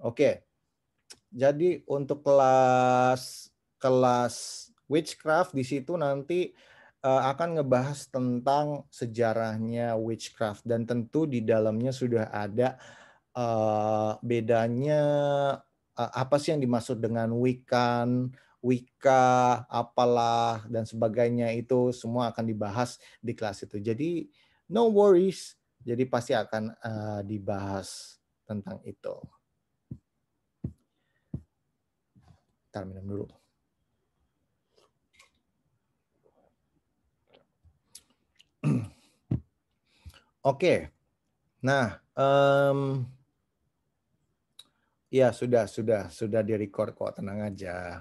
Oke. Jadi untuk kelas witchcraft di situ nanti akan ngebahas tentang sejarahnya witchcraft dan tentu di dalamnya sudah ada bedanya apa sih yang dimaksud dengan Wicca, apalah dan sebagainya, itu semua akan dibahas di kelas itu. Jadi no worries. Jadi pasti akan dibahas tentang itu. Ntar minum dulu. Oke. Nah, ya sudah di-record kok, tenang aja.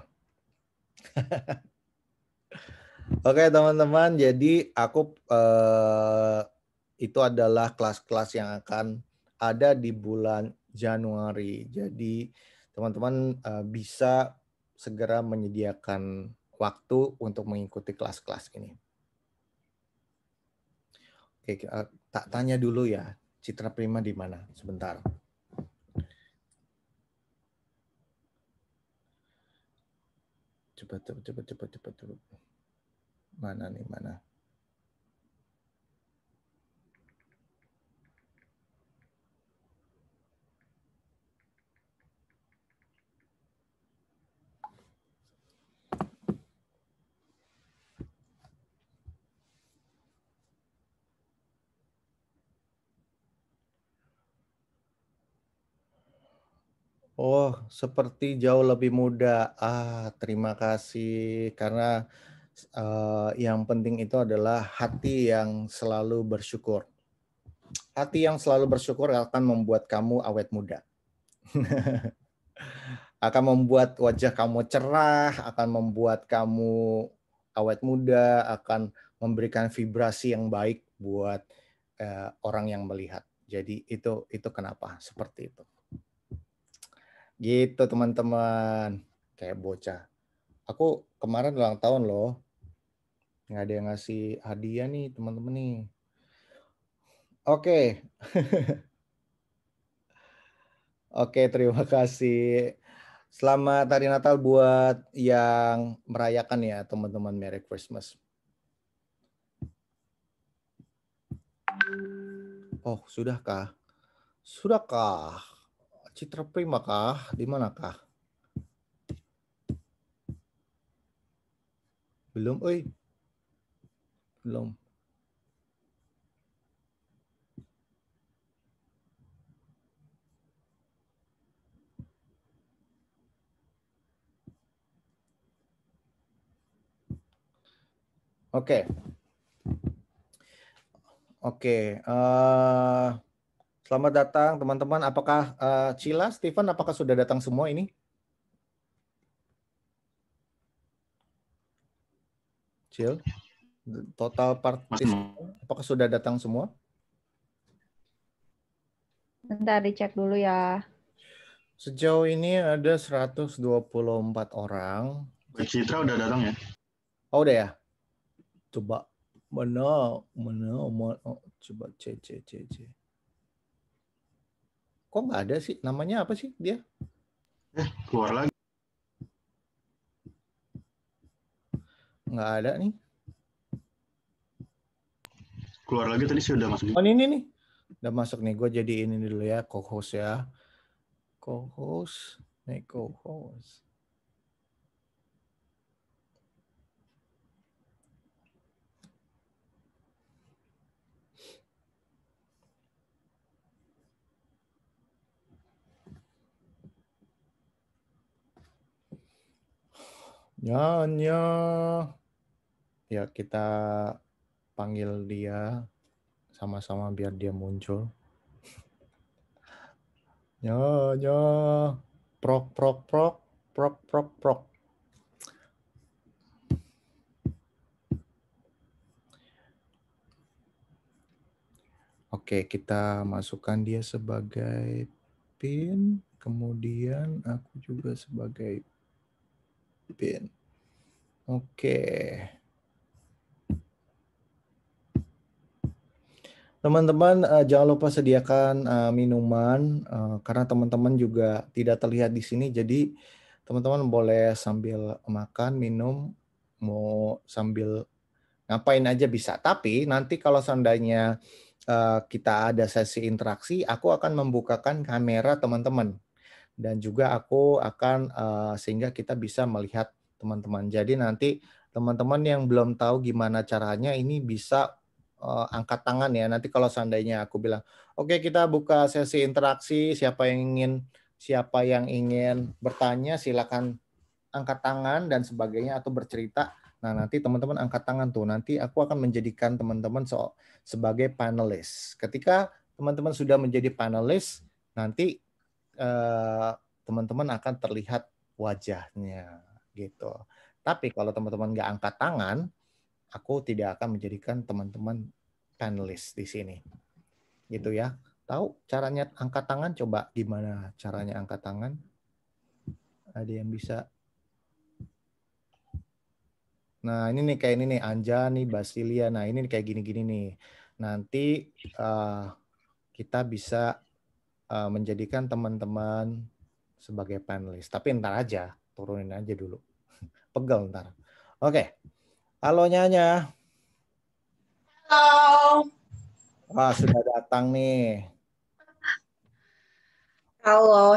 Oke teman-teman, jadi aku itu adalah kelas-kelas yang akan ada di bulan Januari. Jadi teman-teman bisa segera menyediakan waktu untuk mengikuti kelas-kelas ini. Oke, tak tanya dulu ya, Citra Prima di mana? Sebentar. Cepat. Mana nih, mana? Oh, seperti jauh lebih muda. Terima kasih. Karena yang penting itu adalah hati yang selalu bersyukur. Hati yang selalu bersyukur akan membuat kamu awet muda. Akan membuat wajah kamu cerah, akan membuat kamu awet muda, akan memberikan vibrasi yang baik buat orang yang melihat. Jadi itu kenapa seperti itu. Gitu teman-teman, kayak bocah. Aku kemarin ulang tahun loh, nggak ada yang ngasih hadiah nih teman-teman nih. Oke. Oke, terima kasih. Selamat Hari Natal buat yang merayakan ya teman-teman. Merry Christmas. Oh, sudahkah? Sudahkah? Citra Prima kah? Di manakah? Belum, belum. Oke. Oke. Selamat datang teman-teman. Apakah Cila, Steven, apakah sudah datang semua ini? Cil, total partisipan, apakah sudah datang semua? Bentar dicek dulu ya. Sejauh ini ada 124 orang. Citra udah datang ya? Oh, udah ya? Coba mana coba C. Kok nggak ada sih? Namanya apa sih dia? Keluar lagi. Nggak ada nih. Keluar lagi tadi sih udah masuk. Oh, ini nih. Udah masuk nih. Gue jadi ini dulu ya, co-host ya. Co-host. Make co-host. Nyonya. Ya, kita panggil dia sama-sama biar dia muncul. Nyonya. Prok. Oke, kita masukkan dia sebagai pin, kemudian aku juga sebagai pin. Oke. Teman-teman jangan lupa sediakan minuman karena teman-teman juga tidak terlihat di sini. Jadi teman-teman boleh sambil makan, minum, mau sambil ngapain aja bisa. Tapi nanti kalau seandainya kita ada sesi interaksi, aku akan membukakan kamera teman-teman dan juga aku akan sehingga kita bisa melihat teman-teman. Jadi nanti teman-teman yang belum tahu gimana caranya ini bisa angkat tangan ya. Nanti kalau seandainya aku bilang, oke kita buka sesi interaksi, siapa yang ingin bertanya silakan angkat tangan dan sebagainya atau bercerita. Nah, nanti teman-teman angkat tangan tuh. Nanti aku akan menjadikan teman-teman sebagai panelis. Ketika teman-teman sudah menjadi panelis, nanti teman-teman akan terlihat wajahnya gitu. Tapi kalau teman-teman nggak angkat tangan, aku tidak akan menjadikan teman-teman panelis di sini. Gitu ya. Tahu caranya angkat tangan? Coba gimana caranya angkat tangan? Ada yang bisa? Nah, ini nih kayak ini nih Anja nih, Basilia. Nah, ini kayak gini-gini nih. Nanti kita bisa menjadikan teman-teman sebagai panelis. Tapi ntar aja, turunin aja dulu. Pegel ntar. Oke. Halo Nyanya. Halo. Wah, sudah datang nih. Halo,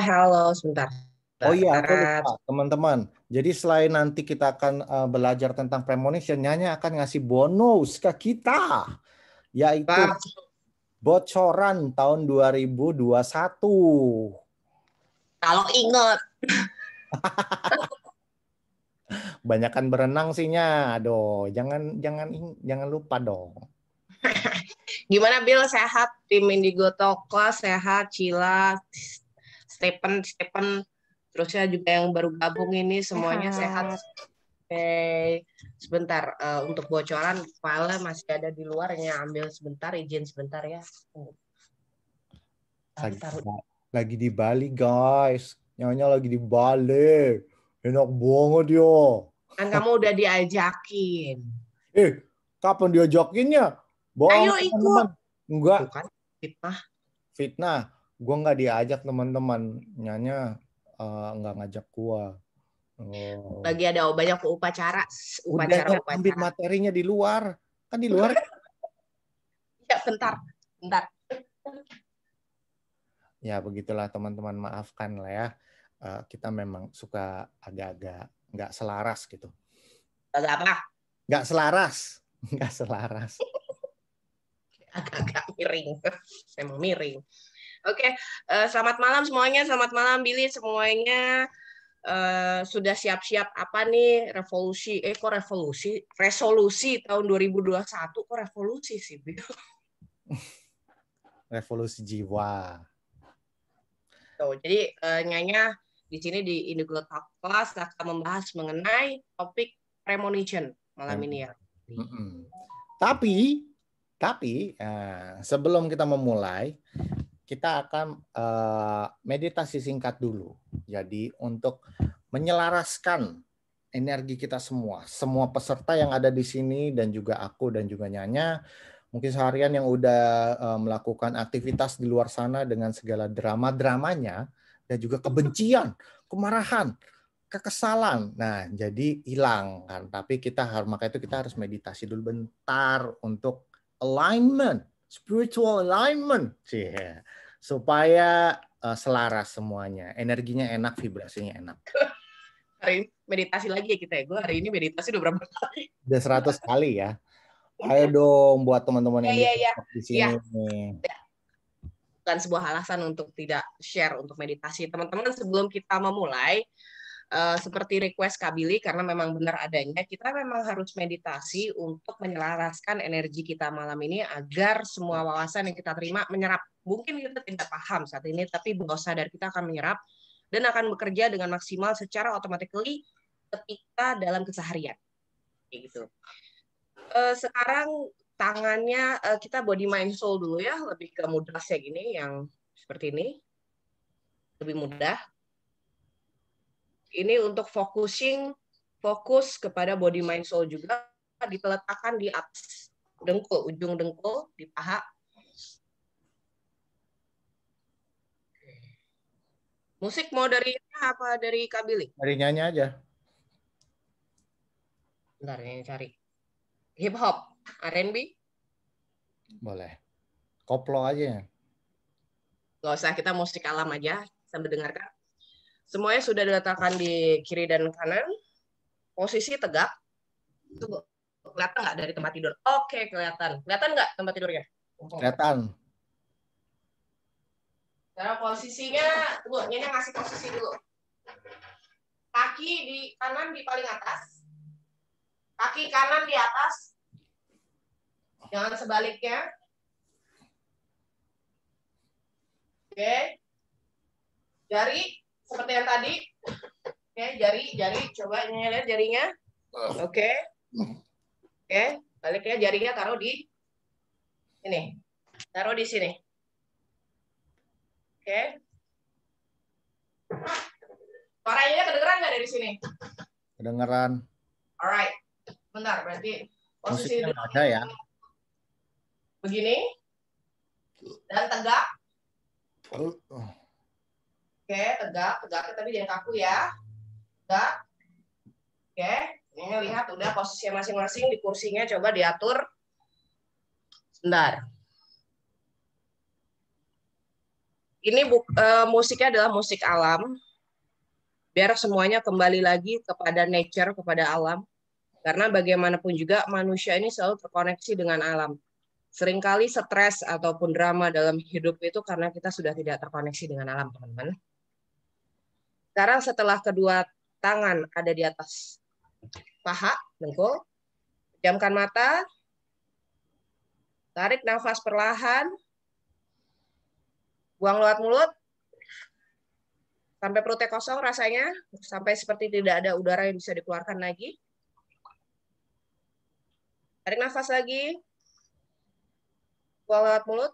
sebentar. Oh iya, aku lupa, teman-teman. Jadi selain nanti kita akan belajar tentang premonition, Nyanya akan ngasih bonus ke kita, yaitu bocoran tahun 2021. Kalau inget. Banyakan berenang sih Nya. Aduh, jangan lupa dong. Gimana Bill, sehat? Tim Indigo Tokla sehat, Cila, Stephen, terusnya juga yang baru gabung ini semuanya sehat. Oke, sebentar untuk bocoran file masih ada di luarnya. Ambil sebentar, izin sebentar ya. Lagi di Bali guys, Nyonya lagi di Bali, enak banget yo. Kan kamu udah diajakin. Kapan diajakinnya? Bohong Ayo teman-teman. ikut. Enggak. Bukan fitnah. Fitnah. Gua nggak diajak teman-teman. Nyanya nggak ngajak gua. Oh. Lagi ada banyak upacara. Udah ambil materinya di luar. Kan di luar. Ya, bentar. Ya begitulah teman-teman, maafkan lah ya. Kita memang suka agak-agak nggak selaras gitu. Agak apa? Nggak selaras. Nggak selaras. Agak miring. Memang miring. Oke, selamat malam semuanya. Selamat malam Billy semuanya. Sudah siap-siap apa nih revolusi? Kok revolusi? Resolusi tahun 2021 kok revolusi sih, Bill? Revolusi jiwa. Tuh, jadi Nyanya di sini di Indigo Talk Class akan membahas mengenai topik premonition malam ini ya. Tapi sebelum kita memulai, kita akan meditasi singkat dulu. Jadi untuk menyelaraskan energi kita semua peserta yang ada di sini dan juga aku dan juga Nyanya, mungkin seharian yang udah melakukan aktivitas di luar sana dengan segala drama-dramanya dan juga kebencian, kemarahan, kekesalan. Nah, jadi hilang kan. Tapi maka itu kita harus meditasi dulu bentar untuk alignment, spiritual alignment, supaya selaras semuanya, energinya enak, vibrasinya enak. Hari ini meditasi lagi ya kita ya. Gue hari ini meditasi udah berapa kali? Udah 100 kali ya. Ayo dong buat teman-teman yang di sini. Bukan sebuah alasan untuk tidak share untuk meditasi. Teman-teman sebelum kita memulai, seperti request Kabili karena memang benar adanya, kita memang harus meditasi untuk menyelaraskan energi kita malam ini agar semua wawasan yang kita terima menyerap. Mungkin kita tidak paham saat ini, tapi bawah sadar kita akan menyerap dan akan bekerja dengan maksimal secara automatically ketika dalam keseharian. Kayak gitu. Sekarang tangannya kita body mind soul dulu ya, lebih ke mudah kayak gini, yang seperti ini. Lebih mudah. Ini untuk fokus kepada body mind soul juga, diletakkan di atas dengkul, ujung dengkul di paha. Musik mau dari apa dari Kak Billy? Dari nyanyi aja. Bentar, ini cari. Hip hop, R&B? Boleh. Koplo aja ya. Nggak usah, kita musik alam aja sambil dengarkan. Semuanya sudah diletakkan di kiri dan kanan. Posisi tegak. Tunggu. Kelihatan nggak dari tempat tidur? Oke, kelihatan. Kelihatan nggak tempat tidurnya? Kelihatan. Sekarang posisinya, tunggu, Nyonya ngasih posisi dulu. Kaki di kanan di paling atas. Kaki kanan di atas. Jangan sebaliknya. Oke. Jari seperti yang tadi. Oke, jari coba Nyonya lihat jarinya. Oke. Oke, baliknya jarinya taruh di ini. Taruh di sini. Oke. Suaranya kedengeran nggak dari sini? Kedengeran. Alright. Bentar, berarti posisi Musiknya duduk nggak ada ya. begini dan tegak. Oke, tegak tapi jangan kaku ya. Tegak. Oke, ini lihat udah posisinya masing-masing di kursinya, coba diatur. Sebentar. Ini musiknya adalah musik alam. Biar semuanya kembali lagi kepada nature, kepada alam. Karena bagaimanapun juga manusia ini selalu terkoneksi dengan alam. Seringkali stres ataupun drama dalam hidup itu karena kita sudah tidak terkoneksi dengan alam, teman-teman. Sekarang setelah kedua tangan ada di atas paha, dengkul, pejamkan mata, tarik nafas perlahan, buang lewat mulut, sampai perutnya kosong rasanya, sampai seperti tidak ada udara yang bisa dikeluarkan lagi. Tarik nafas lagi, buang lewat mulut,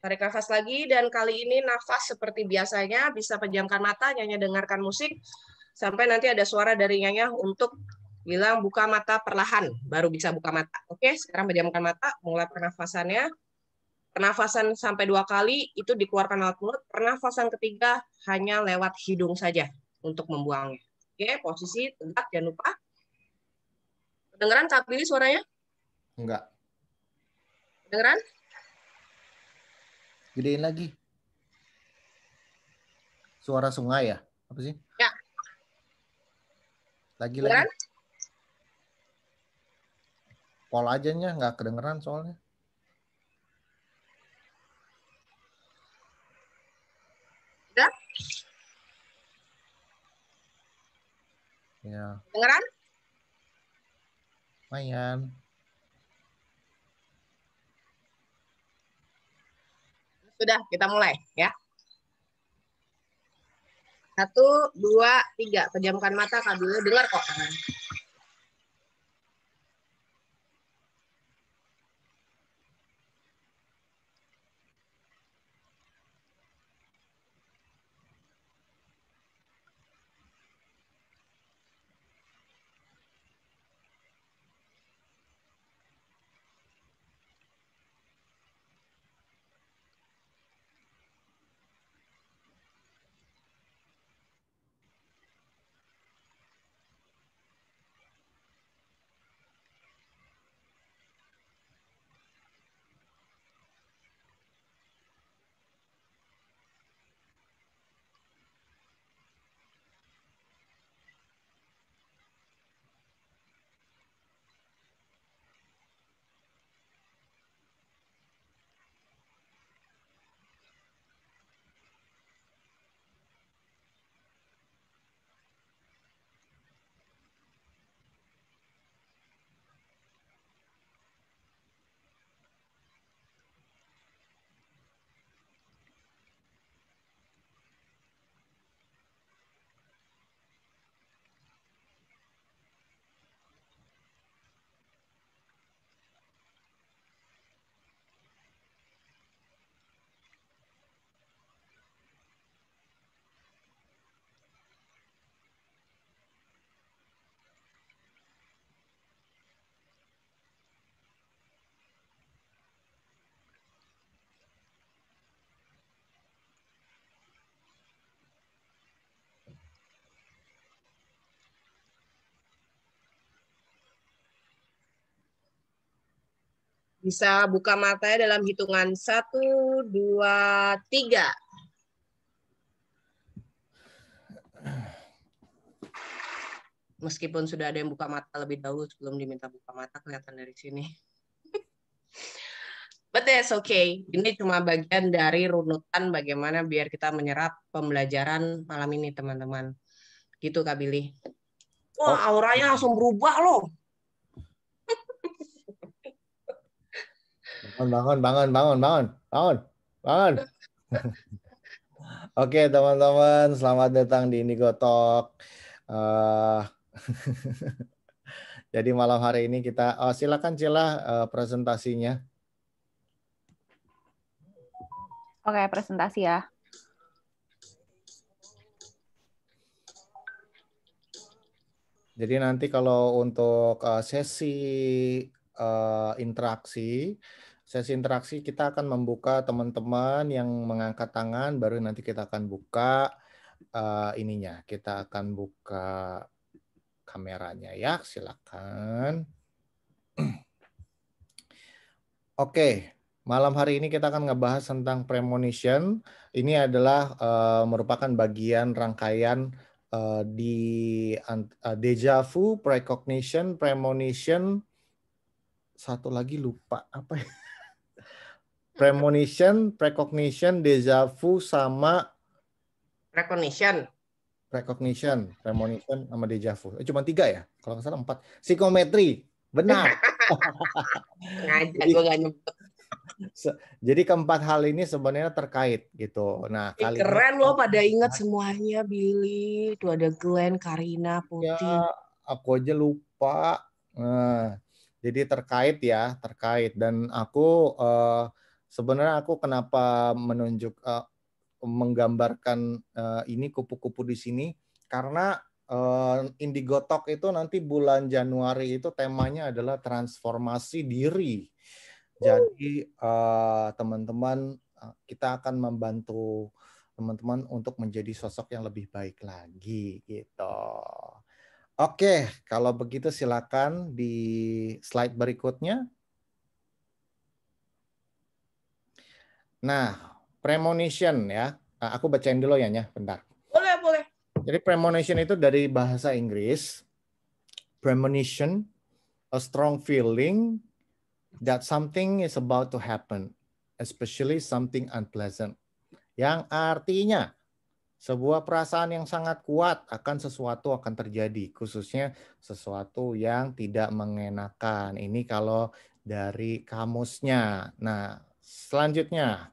tarik nafas lagi, dan kali ini nafas seperti biasanya, bisa pejamkan mata, Nyonya dengarkan musik, sampai nanti ada suara dari Nyonya untuk bilang buka mata perlahan, baru bisa buka mata. Oke, sekarang pejamkan mata, mulai pernafasannya. Pernafasan sampai 2 kali, itu dikeluarkan lewat mulut. Pernafasan ketiga hanya lewat hidung saja untuk membuangnya. Oke, posisi tegak, jangan lupa. Kedengeran Kak Billy suaranya? Enggak. Kedengeran? Gedein lagi. Suara sungai ya? Apa sih? Ya. Lagi. Kedengeran? Pol aja nya, nggak kedengeran soalnya. Udah? Ya, Kedengeran? lumayan. Sudah, kita mulai ya. 1, 2, 3. Pejamkan mata, Kak Billy. Dengar kok. Bisa buka matanya dalam hitungan 1, 2, 3. Meskipun sudah ada yang buka mata lebih dahulu sebelum diminta buka mata, kelihatan dari sini. But that's okay. Ini cuma bagian dari runutan bagaimana biar kita menyerap pembelajaran malam ini, teman-teman. Gitu, Kak Billy. Wah, auranya langsung berubah loh. Bangun. Oke, teman-teman, selamat datang di Indigo Talk. Jadi malam hari ini kita silakan Cila presentasinya. Oke, presentasi ya. Jadi nanti kalau untuk sesi interaksi kita akan membuka teman-teman yang mengangkat tangan, baru nanti kita akan buka ininya. Kita akan buka kameranya ya, silakan. Oke, malam hari ini kita akan ngebahas tentang premonition. Ini adalah merupakan bagian rangkaian di deja vu, precognition, premonition, satu lagi lupa apa ya? Premonition, precognition, deja vu sama Recognition. precognition, premonition sama deja vu. Cuma 3 ya? Kalau nggak salah 4. Psikometri, benar. Sengaja gue gak nyebut. Jadi keempat hal ini sebenarnya terkait gitu. Nah, kali Keren ini loh pada ingat semuanya, Billy. Tuh ada Glenn, Karina, Putih. ya, aku aja lupa. Nah, jadi terkait. Dan aku sebenarnya aku kenapa menggambarkan ini kupu-kupu di sini karena Indigo Talk itu nanti bulan Januari itu temanya adalah transformasi diri. Jadi teman-teman kita akan membantu teman-teman untuk menjadi sosok yang lebih baik lagi gitu. Oke, kalau begitu silakan di slide berikutnya. Nah, premonition ya. Nah, aku bacain dulu ya, bentar. Boleh. Jadi premonition itu dari bahasa Inggris. Premonition, a strong feeling that something is about to happen, especially something unpleasant. Yang artinya sebuah perasaan yang sangat kuat akan sesuatu akan terjadi, khususnya sesuatu yang tidak mengenakan. Ini kalau dari kamusnya. Nah, selanjutnya.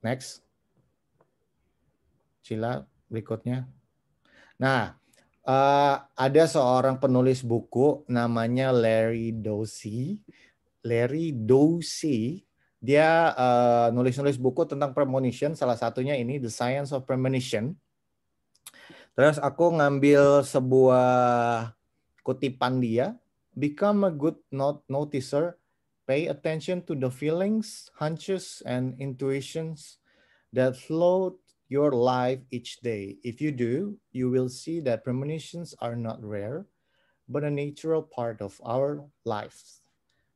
Next. Cila, berikutnya. Nah, ada seorang penulis buku namanya Larry Dossey. Dia nulis-nulis buku tentang premonition, salah satunya ini The Science of Premonition. Terus aku ngambil sebuah kutipan dia, become a good noticer, pay attention to the feelings, hunches, and intuitions that float your life each day. If you do, you will see that premonitions are not rare, but a natural part of our lives.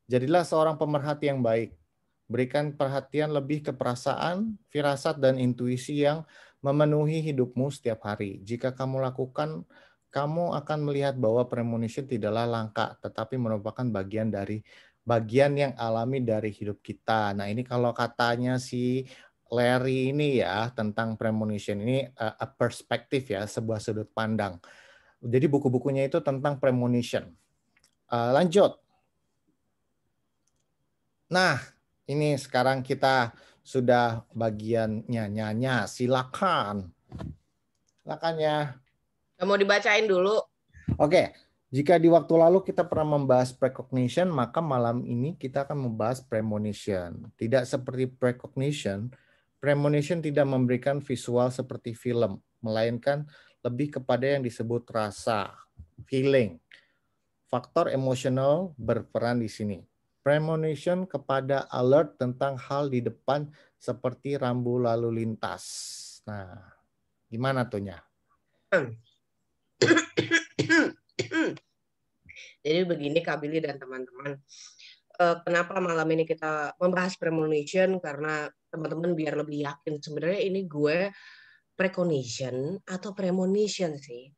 Jadilah seorang pemerhati yang baik. Berikan perhatian lebih ke perasaan, firasat, dan intuisi yang memenuhi hidupmu setiap hari. Jika kamu lakukan, kamu akan melihat bahwa premonition tidaklah langka, tetapi merupakan bagian yang alami dari hidup kita. Nah, ini kalau katanya si Larry ini ya, tentang premonition ini a perspektif ya, sebuah sudut pandang. Jadi buku-bukunya itu tentang premonition. Lanjut. Nah, ini sekarang kita sudah bagiannya nyanya. Silakan. Silakan ya. Mau dibacain dulu. Oke. Jika di waktu lalu kita pernah membahas precognition, maka malam ini kita akan membahas premonition. Tidak seperti precognition, premonition tidak memberikan visual seperti film, melainkan lebih kepada yang disebut rasa, feeling. Faktor emosional berperan di sini. Premonition kepada alert tentang hal di depan seperti rambu lalu lintas. Nah, gimana tuhnya? Jadi begini Kak Billy dan teman-teman, kenapa malam ini kita membahas premonition, karena teman-teman biar lebih yakin sebenarnya ini gue precognition atau premonition sih.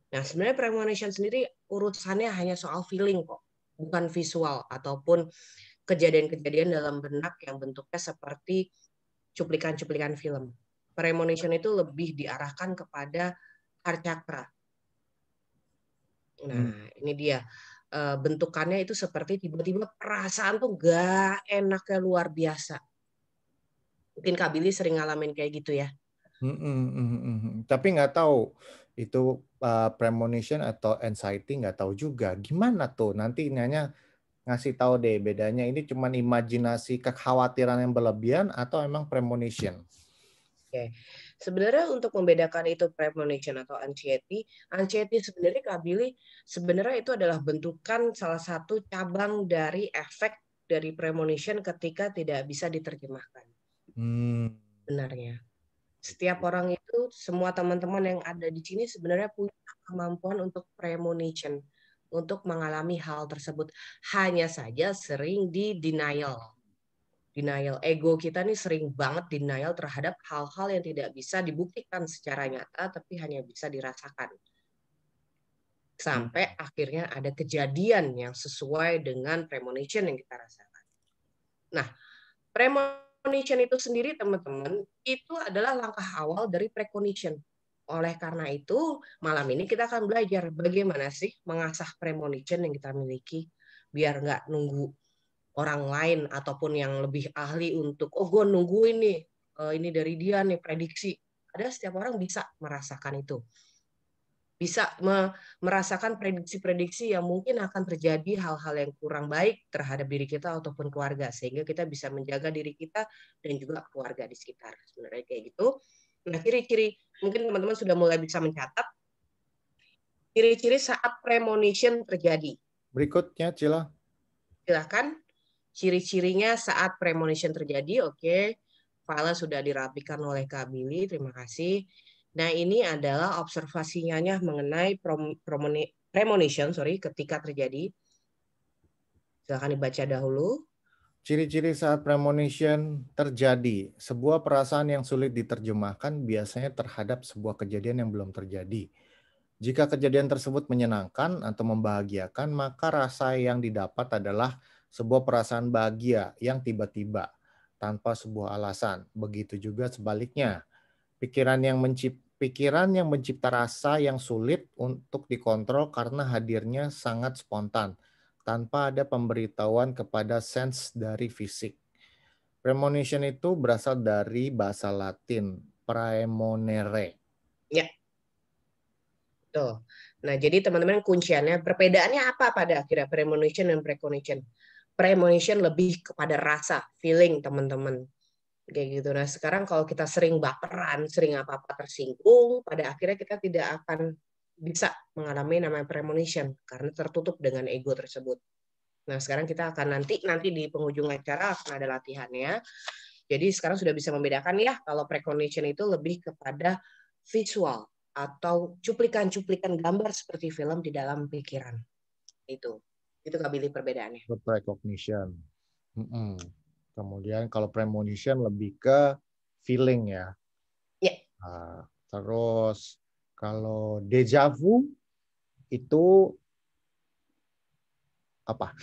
Nah sebenarnya premonition sendiri urusannya hanya soal feeling kok, bukan visual ataupun kejadian-kejadian dalam benak yang bentuknya seperti cuplikan-cuplikan film. Premonition itu lebih diarahkan kepada heart chakra. Nah, ini dia. Bentukannya itu seperti tiba-tiba perasaan tuh gak enaknya luar biasa. Mungkin Kak Billy sering ngalamin kayak gitu ya. Tapi nggak tahu itu premonition atau anxiety, nggak tahu juga. Gimana tuh? Nanti nanya ngasih tahu deh bedanya. Ini cuman imajinasi kekhawatiran yang berlebihan atau emang premonition? Oke. Sebenarnya untuk membedakan itu premonition atau anxiety sebenarnya Kak Billy, sebenarnya itu adalah bentukan salah satu cabang dari efek dari premonition ketika tidak bisa diterjemahkan. Sebenarnya. Setiap orang itu, semua teman-teman yang ada di sini sebenarnya punya kemampuan untuk premonition, untuk mengalami hal tersebut. Hanya saja sering di denial. Ego kita nih sering banget denial terhadap hal-hal yang tidak bisa dibuktikan secara nyata, tapi hanya bisa dirasakan. Sampai akhirnya ada kejadian yang sesuai dengan premonition yang kita rasakan. Nah, premonition itu sendiri teman-teman, itu adalah langkah awal dari precognition. Oleh karena itu, malam ini kita akan belajar bagaimana sih mengasah premonition yang kita miliki, biar nggak nunggu orang lain ataupun yang lebih ahli untuk, oh gue nungguin nih, ini dari dia nih prediksi. Ada setiap orang bisa merasakan itu. Bisa merasakan prediksi-prediksi yang mungkin akan terjadi hal-hal yang kurang baik terhadap diri kita ataupun keluarga, sehingga kita bisa menjaga diri kita dan juga keluarga di sekitar. Sebenarnya kayak gitu. Nah, ciri-ciri, mungkin teman-teman sudah mulai bisa mencatat ciri-ciri saat premonition terjadi. Berikutnya, Cila. Silakan. Ciri-cirinya saat premonition terjadi, oke. File sudah dirapikan oleh Kak Billy, terima kasih. Nah, ini adalah observasinya mengenai premonition, ketika terjadi. Silakan dibaca dahulu. Ciri-ciri saat premonition terjadi. Sebuah perasaan yang sulit diterjemahkan biasanya terhadap sebuah kejadian yang belum terjadi. Jika kejadian tersebut menyenangkan atau membahagiakan, maka rasa yang didapat adalah sebuah perasaan bahagia yang tiba-tiba, tanpa sebuah alasan. Begitu juga sebaliknya. Pikiran yang mencipta rasa yang sulit untuk dikontrol karena hadirnya sangat spontan, tanpa ada pemberitahuan kepada sense dari fisik. Premonition itu berasal dari bahasa Latin, praemonere. Ya. Tuh. Nah, jadi teman-teman kunciannya, perbedaannya apa pada akhirnya premonition dan precognition? Premonition lebih kepada rasa, feeling teman-teman. Kayak gitu. Nah, sekarang kalau kita sering baperan, sering apa-apa tersinggung, pada akhirnya kita tidak akan bisa mengalami namanya premonition karena tertutup dengan ego tersebut. Nah, sekarang kita akan nanti di penghujung acara akan ada latihannya. Jadi sekarang sudah bisa membedakan ya, kalau precognition itu lebih kepada visual atau cuplikan-cuplikan gambar seperti film di dalam pikiran. Itu Kak Billy perbedaannya. Precognition. Kemudian kalau premonition lebih ke feeling ya. Ya. Terus kalau deja vu itu apa?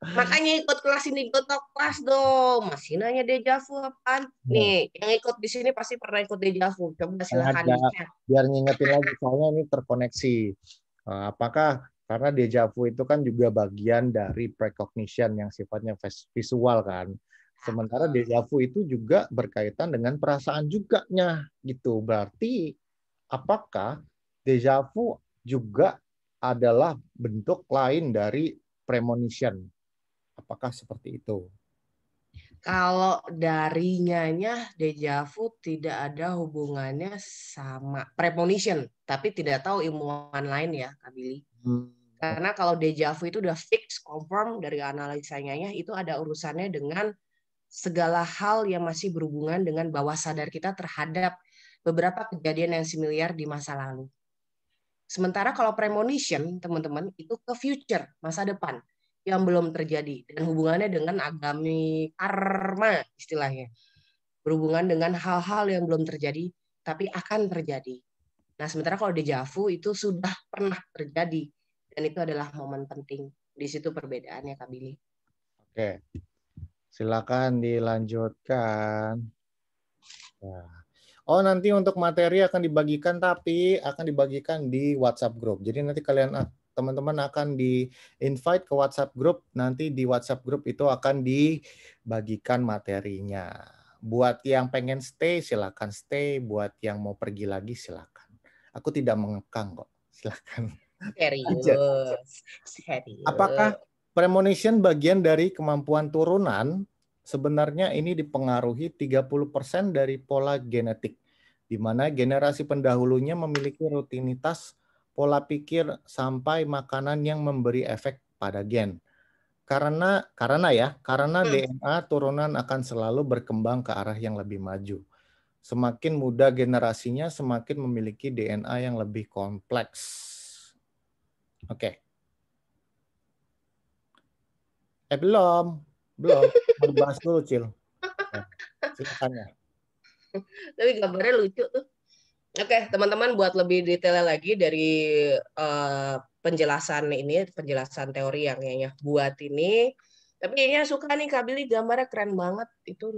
Makanya ikut kelas ini, ikut kelas dong. Masih nanya deja vu apaan? Nih, yang ikut di sini pasti pernah ikut deja vu. Coba silakan dicek. Biar ngingetin lagi, soalnya ini terkoneksi. Apakah karena deja vu itu kan juga bagian dari precognition yang sifatnya visual kan. Sementara deja vu itu juga berkaitan dengan perasaan juga-nya gitu. Berarti apakah deja vu juga adalah bentuk lain dari premonition? Apakah seperti itu? Kalau dari nyanya deja vu tidak ada hubungannya sama premonition, tapi tidak tahu ilmuwan lain ya, Kak Billy. Karena kalau deja vu itu udah fix, confirm dari analisanya itu ada urusannya dengan segala hal yang masih berhubungan dengan bawah sadar kita terhadap beberapa kejadian yang similar di masa lalu. Sementara kalau premonition, teman-teman, itu ke future, masa depan yang belum terjadi dan hubungannya dengan agami karma istilahnya. Berhubungan dengan hal-hal yang belum terjadi tapi akan terjadi. Nah, sementara kalau déjà vu itu sudah pernah terjadi dan itu adalah momen penting. Di situ perbedaannya, Kak Billy. Oke. Silakan dilanjutkan. Nah. Oh, nanti untuk materi akan dibagikan, tapi akan dibagikan di WhatsApp group. Jadi nanti kalian, teman-teman akan di-invite ke WhatsApp group. Nanti di WhatsApp group itu akan dibagikan materinya. Buat yang pengen stay, silakan stay. Buat yang mau pergi lagi, silakan. Aku tidak mengekang kok. Silakan. Serius. Apakah premonition bagian dari kemampuan turunan? Sebenarnya ini dipengaruhi 30% dari pola genetik, di mana generasi pendahulunya memiliki rutinitas pola pikir sampai makanan yang memberi efek pada gen. Karena DNA turunan akan selalu berkembang ke arah yang lebih maju. Semakin muda generasinya, semakin memiliki DNA yang lebih kompleks. Oke. Belum. Mau dibahas dulu, Cil. Ya, silakan ya. Tapi gambarnya lucu tuh. Oke, teman-teman, buat lebih detail lagi dari penjelasan teori yang Nyanya buat ini. Tapi kayaknya suka nih Kak Billy, gambarnya keren banget. Itu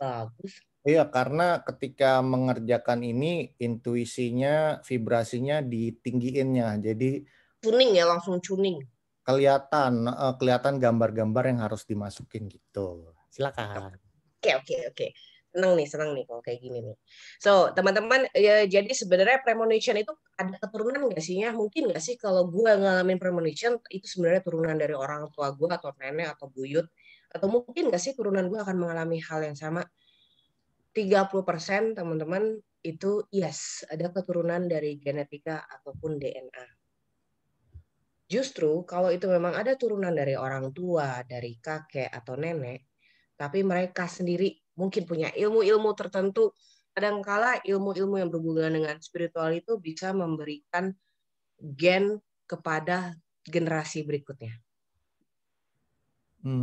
bagus. Iya, karena ketika mengerjakan ini, intuisinya, vibrasinya ditinggiinnya. Jadi Tuning ya, langsung tuning. kelihatan gambar-gambar yang harus dimasukin gitu. Silakan. Oke. Senang nih kalau kayak gini nih. So, teman-teman, ya, jadi sebenarnya premonition itu ada keturunan nggak sih? Mungkin nggak sih kalau gue ngalamin premonition, itu sebenarnya turunan dari orang tua gue atau nenek atau buyut? Atau mungkin nggak sih turunan gue akan mengalami hal yang sama? 30% teman-teman itu yes, ada keturunan dari genetika ataupun DNA. Justru kalau itu memang ada turunan dari orang tua, dari kakek atau nenek, tapi mereka sendiri mungkin punya ilmu-ilmu tertentu. Kadangkala ilmu-ilmu yang berhubungan dengan spiritual itu bisa memberikan gen kepada generasi berikutnya.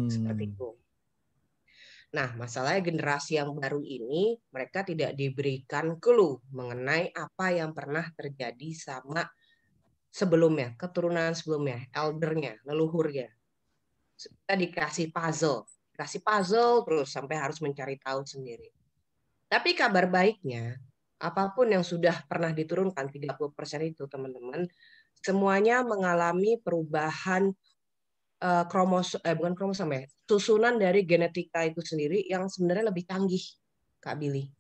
Seperti itu. Nah, masalahnya generasi yang baru ini, mereka tidak diberikan clue mengenai apa yang pernah terjadi sama sebelumnya, keturunan sebelumnya, eldernya, leluhurnya. Kita dikasih puzzle terus sampai harus mencari tahu sendiri. Tapi kabar baiknya, apapun yang sudah pernah diturunkan 30% itu, teman-teman, semuanya mengalami perubahan susunan dari genetika itu sendiri yang sebenarnya lebih canggih, Kak Billy.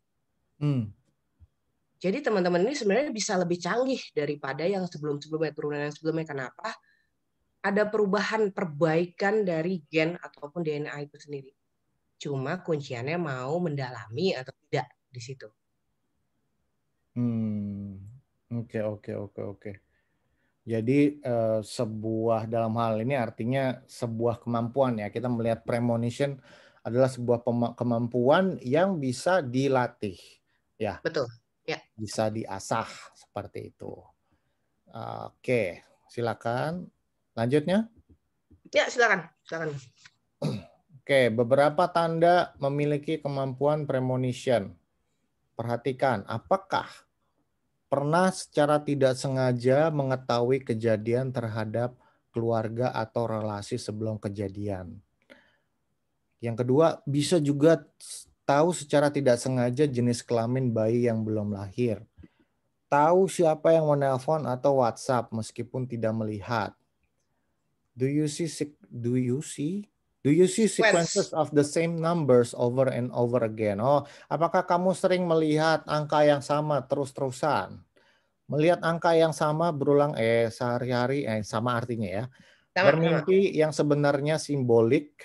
Jadi teman-teman ini sebenarnya bisa lebih canggih daripada yang sebelum-sebelumnya, turunan yang sebelumnya. Kenapa? Ada perbaikan dari gen ataupun DNA itu sendiri. Cuma kunciannya mau mendalami atau tidak di situ. Oke. Jadi sebuah, dalam hal ini artinya sebuah kemampuan ya. Kita melihat premonition adalah sebuah kemampuan yang bisa dilatih. Ya. Betul. Ya. Bisa diasah seperti itu. Oke, silakan. Lanjutnya? Ya, silakan. Oke, beberapa tanda memiliki kemampuan premonition. Perhatikan, apakah pernah secara tidak sengaja mengetahui kejadian terhadap keluarga atau relasi sebelum kejadian. Yang kedua, bisa juga tahu secara tidak sengaja jenis kelamin bayi yang belum lahir. Tahu siapa yang menelpon atau WhatsApp meskipun tidak melihat. Do you see sequences of the same numbers over and over again? Oh, apakah kamu sering melihat angka yang sama terus-terusan? Melihat angka yang sama berulang sehari-hari sama artinya ya. Bermimpi yang sebenarnya simbolik,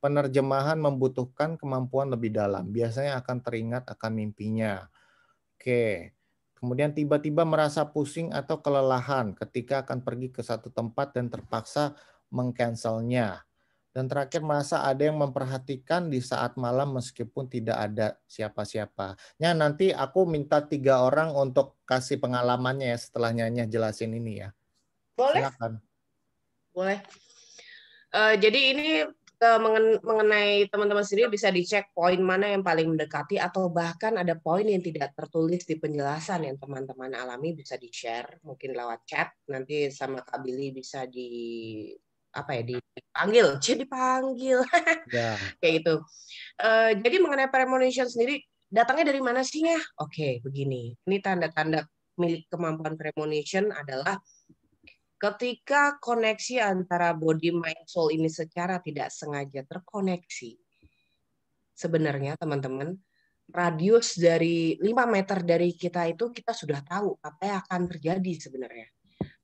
penerjemahan membutuhkan kemampuan lebih dalam. Biasanya akan teringat akan mimpinya. Oke. Kemudian tiba-tiba merasa pusing atau kelelahan ketika akan pergi ke satu tempat dan terpaksa mengcancelnya. Dan terakhir, masa ada yang memperhatikan di saat malam meskipun tidak ada siapa-siapa. Ya, nanti aku minta 3 orang untuk kasih pengalamannya ya setelah Nyanya jelasin ini ya. Boleh? Silakan. Boleh. Jadi ini mengenai teman-teman sendiri bisa dicek poin mana yang paling mendekati atau bahkan ada poin yang tidak tertulis di penjelasan yang teman-teman alami bisa di-share mungkin lewat chat nanti sama Kak Billy bisa dipanggil Ya. kayak gitu. Jadi mengenai premonition sendiri datangnya dari mana sih ya? Oke, begini. Ini tanda-tanda milik kemampuan premonition adalah ketika koneksi antara body, mind, soul ini secara tidak sengaja terkoneksi, sebenarnya teman-teman, radius dari 5 meter dari kita itu kita sudah tahu apa yang akan terjadi sebenarnya.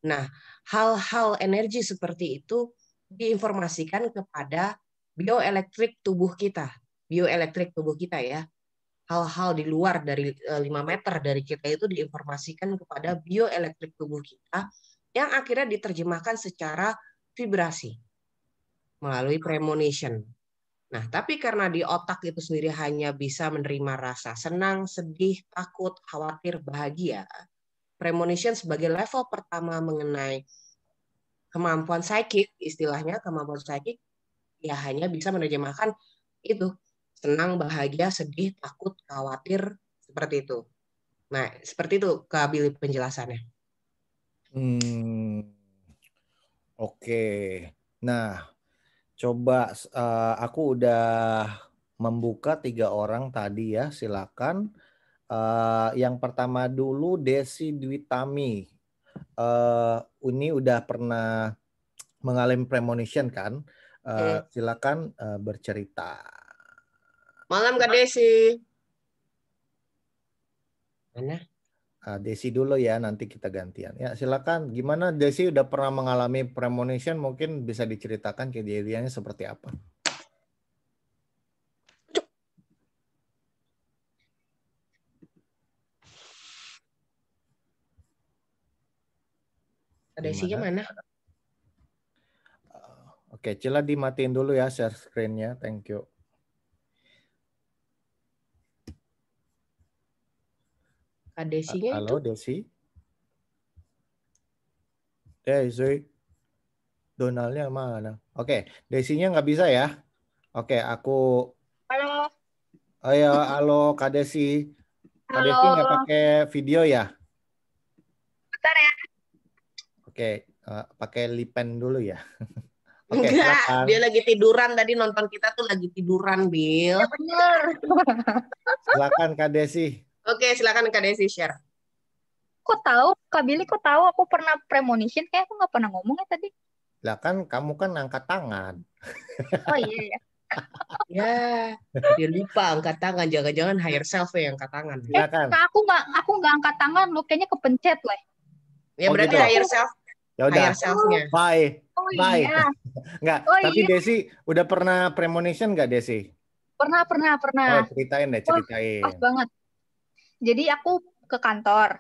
Nah, hal-hal energi seperti itu diinformasikan kepada bioelektrik tubuh kita. Bioelektrik tubuh kita ya. Hal-hal di luar dari 5 meter dari kita itu diinformasikan kepada bioelektrik tubuh kita yang akhirnya diterjemahkan secara vibrasi melalui premonition. Nah, tapi karena di otak itu sendiri hanya bisa menerima rasa senang, sedih, takut, khawatir, bahagia, premonition sebagai level pertama mengenai kemampuan psikik, istilahnya kemampuan psikik, ya hanya bisa menerjemahkan itu, senang, bahagia, sedih, takut, khawatir, seperti itu. Nah, seperti itu Kak Billy penjelasannya. Oke. Nah, coba aku udah membuka 3 orang tadi ya, silakan. Yang pertama dulu Desi Dwitami. Uni udah pernah mengalami premonition kan? Silakan bercerita. Malam Kak Desi. Mana? Desi dulu ya, nanti kita gantian. Ya, silakan. Gimana Desi udah pernah mengalami premonition? Mungkin bisa diceritakan kejadiannya seperti apa? Kak Desinya mana? Oke, Cila dimatiin dulu ya share screen-nya. Thank you. Kak Desinya itu. Halo Desi. Desi. Donaldnya mana? Oke, Desinya nggak bisa ya? Oke, aku. Halo. Oh ya, halo Kak Desi. Kak Halo. Desi nggak pakai video ya? Bentar ya. Oke, pakai lipen dulu ya. Oke, Enggak, silakan. dia lagi tiduran tadi nonton kita tuh lagi tiduran, Bill. Ya bener. Silakan Kak Desi. Oke, silakan Kak Desi share. Kok tahu, Kak Billy kok tahu aku pernah premonition? Kayak aku nggak pernah ngomong ya tadi. Lah kan kamu kan angkat tangan. Oh iya ya. Ya, dia lupa angkat tangan. Jangan-jangan higher self yang angkat tangan. Silakan. Kak, aku nggak angkat tangan, lo kayaknya kepencet lah. Ya Oh, berarti gitu. higher self. Ya udah. Higher self-nya. Bye. Oh Bye. iya. Enggak, Oh tapi iya. Desi udah pernah premonition nggak Desi? Pernah. Oh, ceritain deh, Wah, ceritain. pas banget. Jadi aku ke kantor,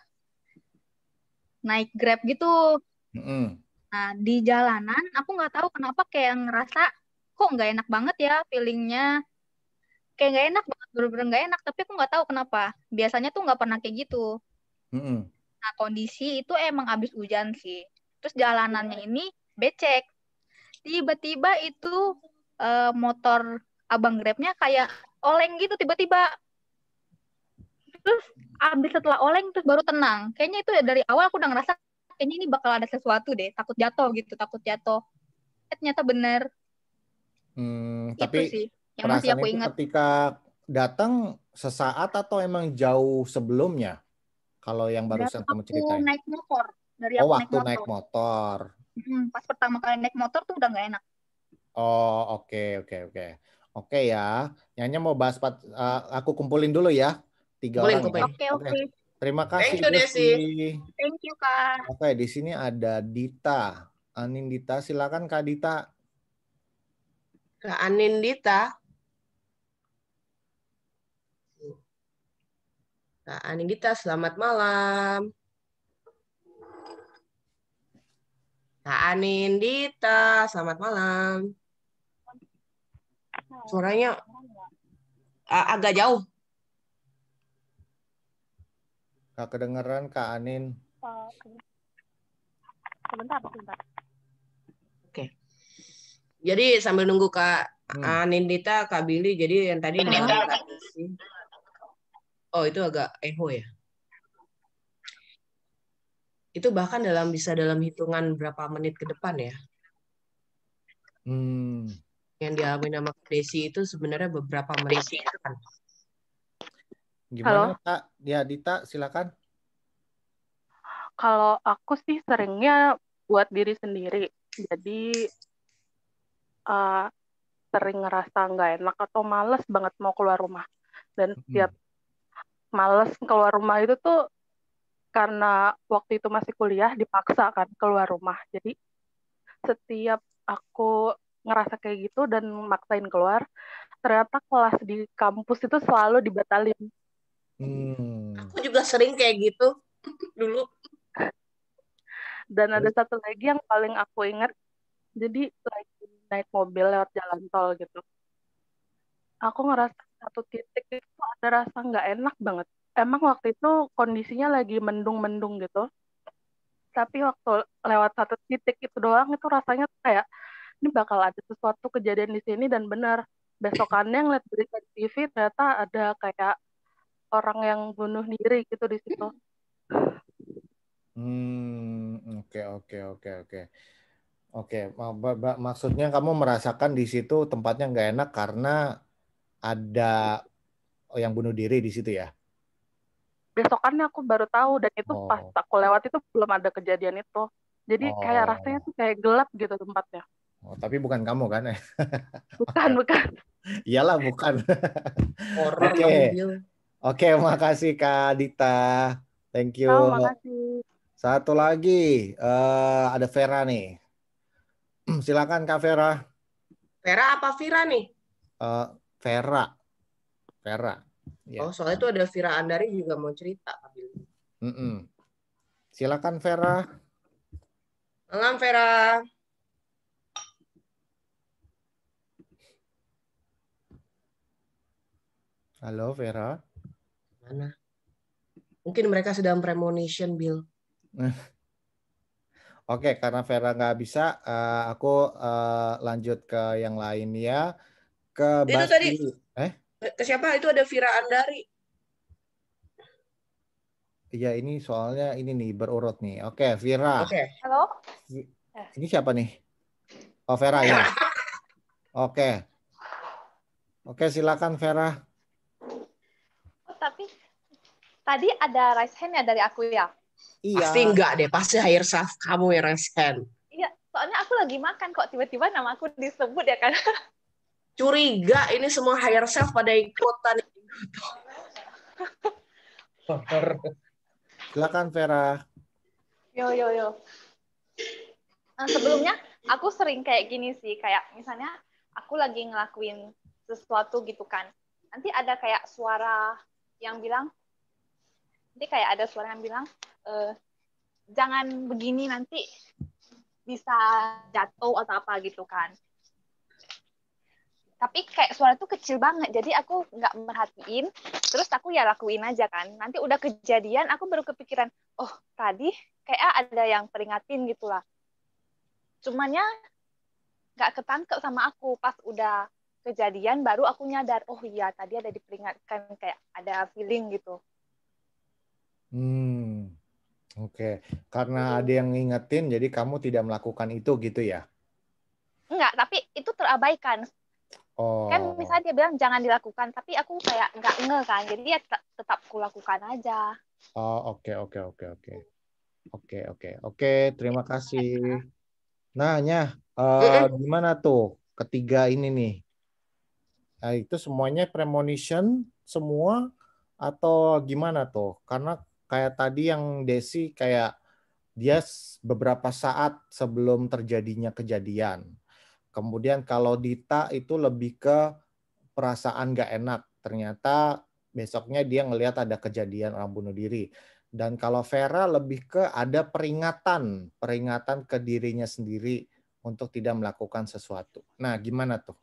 naik Grab gitu. Nah, di jalanan aku nggak tahu kenapa kayak ngerasa kok nggak enak banget ya feelingnya. Kayak nggak enak banget, bener-bener nggak enak. Tapi aku nggak tahu kenapa. Biasanya tuh nggak pernah kayak gitu. Nah, kondisi itu emang abis hujan sih. Terus jalanannya ini becek. Tiba-tiba itu motor abang Grabnya kayak oleng gitu tiba-tiba. Terus abis setelah oleng terus baru tenang. Kayaknya itu ya dari awal aku udah ngerasa kayaknya ini bakal ada sesuatu deh. Takut jatuh gitu, takut jatuh. Ternyata bener. Tapi Itu sih yang masih perasaan aku itu ingat. ketika datang sesaat atau emang jauh sebelumnya? Kalau yang barusan kamu ceritain. Naik motor. Dari Oh, aku waktu naik motor. Pas pertama kali naik motor tuh udah nggak enak. Oh, oke. Oke ya. Nyanya mau bahas, aku kumpulin dulu ya. 3 orang ya. Oke. Terima kasih Thank you, Desi. Thank you, Kak. Oke, di sini ada Dita. Anindita, silakan Kak Dita. Kak Anindita. Kak Anindita, selamat malam. Kak Anindita, selamat malam. Suaranya agak jauh. Gak kedengeran Kak Anin. Sebentar. Oke. Jadi sambil nunggu Kak Anindita, Kak Billy, jadi yang tadi oh itu agak echo ya. Itu bahkan bisa dalam hitungan berapa menit ke depan ya. Yang dialami nama Desi itu sebenarnya beberapa menit ke depan. Gimana Kak? Ya Dita, silakan. Kalau aku sih seringnya buat diri sendiri. Jadi sering ngerasa nggak enak atau males banget mau keluar rumah. Dan setiap males keluar rumah itu tuh karena waktu itu masih kuliah dipaksa kan keluar rumah. Jadi setiap aku ngerasa kayak gitu dan maksain keluar, ternyata kelas di kampus itu selalu dibatalin. Aku juga sering kayak gitu dulu. Dan ada satu lagi yang paling aku ingat, jadi lagi naik mobil lewat jalan tol gitu. Aku ngerasa satu titik itu ada rasa nggak enak banget. Emang waktu itu kondisinya lagi mendung-mendung gitu. Tapi waktu lewat satu titik itu doang, itu rasanya kayak, ini bakal ada sesuatu kejadian di sini, dan benar. Besokannya ngeliat berita di TV, ternyata ada kayak orang yang bunuh diri gitu di situ. Oke. Maksudnya kamu merasakan di situ tempatnya nggak enak karena ada yang bunuh diri di situ ya? Besokannya aku baru tahu, dan itu pas aku lewat itu belum ada kejadian itu. Jadi kayak rasanya tuh kayak gelap gitu tempatnya. Tapi bukan kamu kan? Bukan. Iyalah bukan. Oke, makasih Kak Dita. Thank you. Makasih. Satu lagi, ada Vera nih. Silakan Kak Vera. Vera apa Vira nih? Vera. Oh, soalnya itu ada Vira Andari juga mau cerita. Silakan Vera. Malam Vera. Halo Vera. Mana? Mungkin mereka sedang premonition, Bill. Oke, karena Vera nggak bisa, aku lanjut ke yang lain ya. Ke itu Basti. tadi. Ke siapa? Itu ada Vira Andari. Iya, ini soalnya ini nih berurut nih. Oke, Vira. Oke. Halo. Ini siapa nih? Oh, Vera ya. Oke, silakan Vera. Oh, tapi tadi ada raise hand ya dari aku ya? Iya. Pasti enggak deh, pasti higher self kamu yang raise hand. Iya, soalnya aku lagi makan kok tiba-tiba nama aku disebut ya kan. Curiga ini semua higher self pada ikutan. Silakan Vera. Yo. Nah, sebelumnya aku sering kayak gini sih, kayak misalnya aku lagi ngelakuin sesuatu gitu kan. Nanti ada kayak suara yang bilang, jangan begini nanti bisa jatuh atau apa gitu kan. Tapi kayak suara itu kecil banget, jadi aku nggak merhatiin, terus aku ya lakuin aja kan. Nanti udah kejadian, aku baru kepikiran, oh tadi kayak ada yang peringatin gitu lah. Cumannya nggak ketangkep sama aku, pas udah kejadian baru aku nyadar, oh iya tadi ada diperingatkan, kayak ada feeling gitu. Oke. Karena ada yang ngingetin, jadi kamu tidak melakukan itu gitu ya? Enggak, tapi itu terabaikan. Kan misalnya dia bilang jangan dilakukan, tapi aku kayak nggak ngeh kan, jadi ya tetap kulakukan aja. Oke. Terima kasih. Nah, gimana tuh ketiga ini nih? Nah, itu semuanya premonition semua atau gimana tuh? Karena kayak tadi yang Desi kayak dia beberapa saat sebelum terjadinya kejadian. Kemudian kalau Dita itu lebih ke perasaan gak enak. Ternyata besoknya dia ngelihat ada kejadian orang bunuh diri. Dan kalau Vera lebih ke ada peringatan ke dirinya sendiri untuk tidak melakukan sesuatu. Nah, gimana tuh?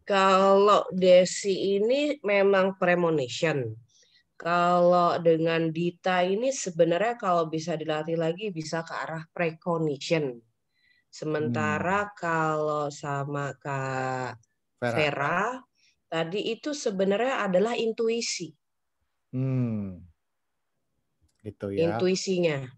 Kalau Desi ini memang premonition. Kalau dengan Dita ini sebenarnya kalau bisa dilatih lagi bisa ke arah precognition. Sementara kalau sama Kak Vera tadi itu sebenarnya adalah intuisi. Gitu ya.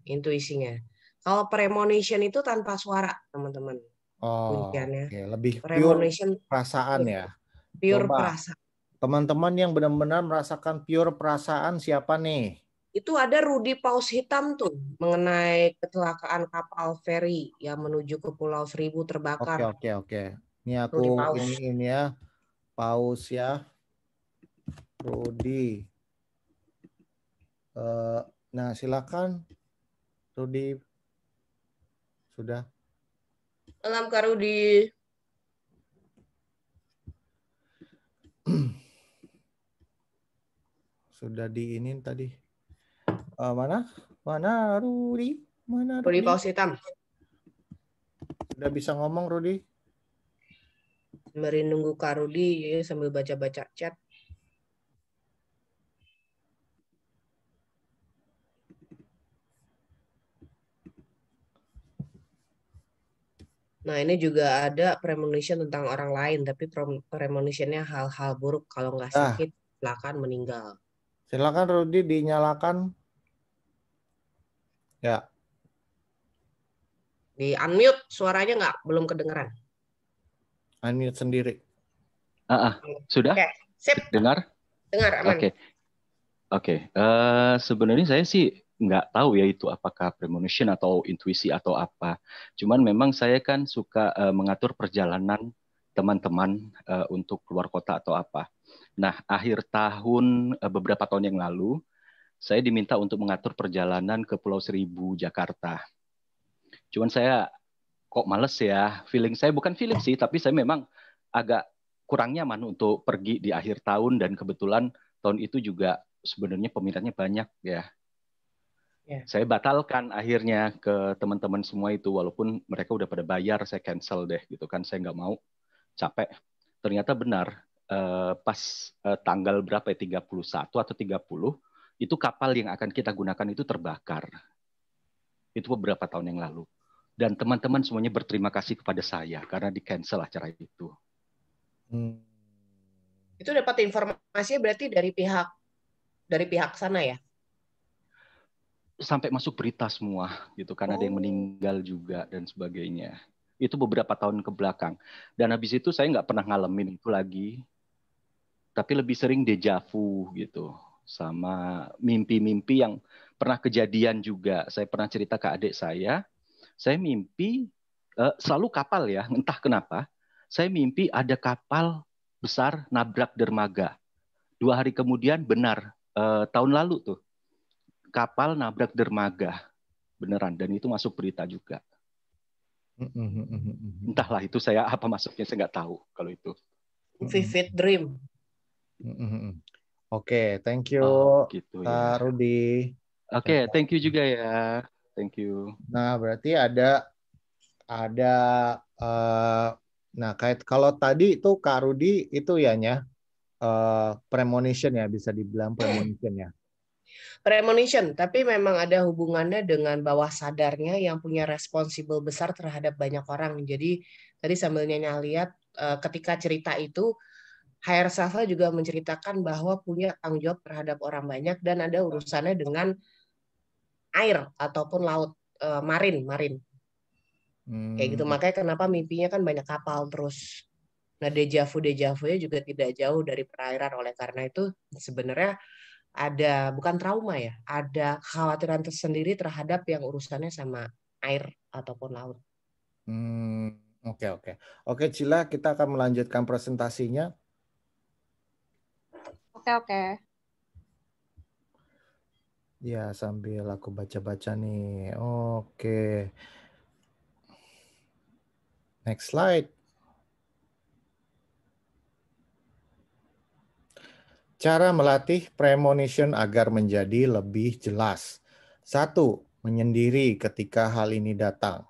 Intuisinya. Kalau premonition itu tanpa suara, teman-teman. Kunciannya. Okay. Lebih premonition pure perasaan ya. Pure perasaan. Teman-teman yang benar-benar merasakan pure perasaan siapa nih? Itu ada Rudi Paus Hitam tuh mengenai kecelakaan kapal feri yang menuju ke Pulau Seribu terbakar. Oke. Ini aku ini ya. Paus ya. Rudi. Nah, silakan Rudi. Sudah. Malam Kak Rudi. Sudah diinin tadi. Mana Rudi? Mana Rudi Paus Hitam. Sudah bisa ngomong Rudi? Mari nunggu Kak Rudi ya, sambil baca-baca chat. Nah, ini juga ada premonition tentang orang lain, tapi premonitionnya hal-hal buruk. Kalau nggak sakit, silakan meninggal. Silakan Rudi dinyalakan. Ya. Di unmute suaranya nggak, belum kedengeran. Unmute sendiri. Sudah? Oke, sip. Dengar? Dengar, aman. Oke. Sebenarnya saya sih nggak tahu ya itu apakah premonition atau intuisi atau apa. Cuman memang saya kan suka mengatur perjalanan teman-teman untuk keluar kota atau apa. Nah, akhir tahun beberapa tahun yang lalu, saya diminta untuk mengatur perjalanan ke Pulau Seribu, Jakarta. Cuman saya kok males ya. Bukan feeling sih, tapi saya memang agak kurang nyaman untuk pergi di akhir tahun dan kebetulan tahun itu juga sebenarnya peminatnya banyak ya. Saya batalkan akhirnya ke teman-teman semua itu walaupun mereka udah pada bayar, saya cancel deh gitu kan, saya nggak mau, capek. Ternyata benar pas tanggal berapa ya, 31 atau 30 itu kapal yang akan kita gunakan itu terbakar. Itu beberapa tahun yang lalu. Dan teman-teman semuanya berterima kasih kepada saya karena di cancel acara itu. Itu dapat informasinya berarti dari pihak sana ya? Sampai masuk berita semua gitu kan, ada yang meninggal juga dan sebagainya. Itu beberapa tahun ke belakang. Dan habis itu saya nggak pernah ngalamin itu lagi. Tapi lebih sering deja vu gitu. Sama mimpi-mimpi yang pernah kejadian juga. Saya pernah cerita ke adik saya mimpi selalu kapal ya, entah kenapa. Saya mimpi ada kapal besar nabrak dermaga. 2 hari kemudian benar, tahun lalu tuh. Kapal nabrak dermaga. Beneran, dan itu masuk berita juga. Entahlah itu saya apa masuknya, saya nggak tahu kalau itu. Vivid dream. Oke, thank you gitu, Kak Rudi. Oke, thank you juga ya. Thank you. Nah, berarti ada nah kayak kalau tadi itu Kak Rudi itu ya premonition ya, bisa dibilang premonition ya. Premonition, tapi memang ada hubungannya dengan bawah sadarnya yang punya responsible besar terhadap banyak orang. Jadi tadi sambil Nyanya lihat ketika cerita itu higher self juga menceritakan bahwa punya tanggung jawab terhadap orang banyak dan ada urusannya dengan air ataupun laut, marin. Kayak gitu. Makanya kenapa mimpinya kan banyak kapal terus. Nah, deja vu-nya juga tidak jauh dari perairan. Oleh karena itu sebenarnya ada, bukan trauma ya, ada kekhawatiran tersendiri terhadap yang urusannya sama air ataupun laut. Oke, Cila, kita akan melanjutkan presentasinya. Oke. Ya, sambil aku baca-baca nih. Oke. Next slide. Cara melatih premonition agar menjadi lebih jelas. 1. Menyendiri ketika hal ini datang.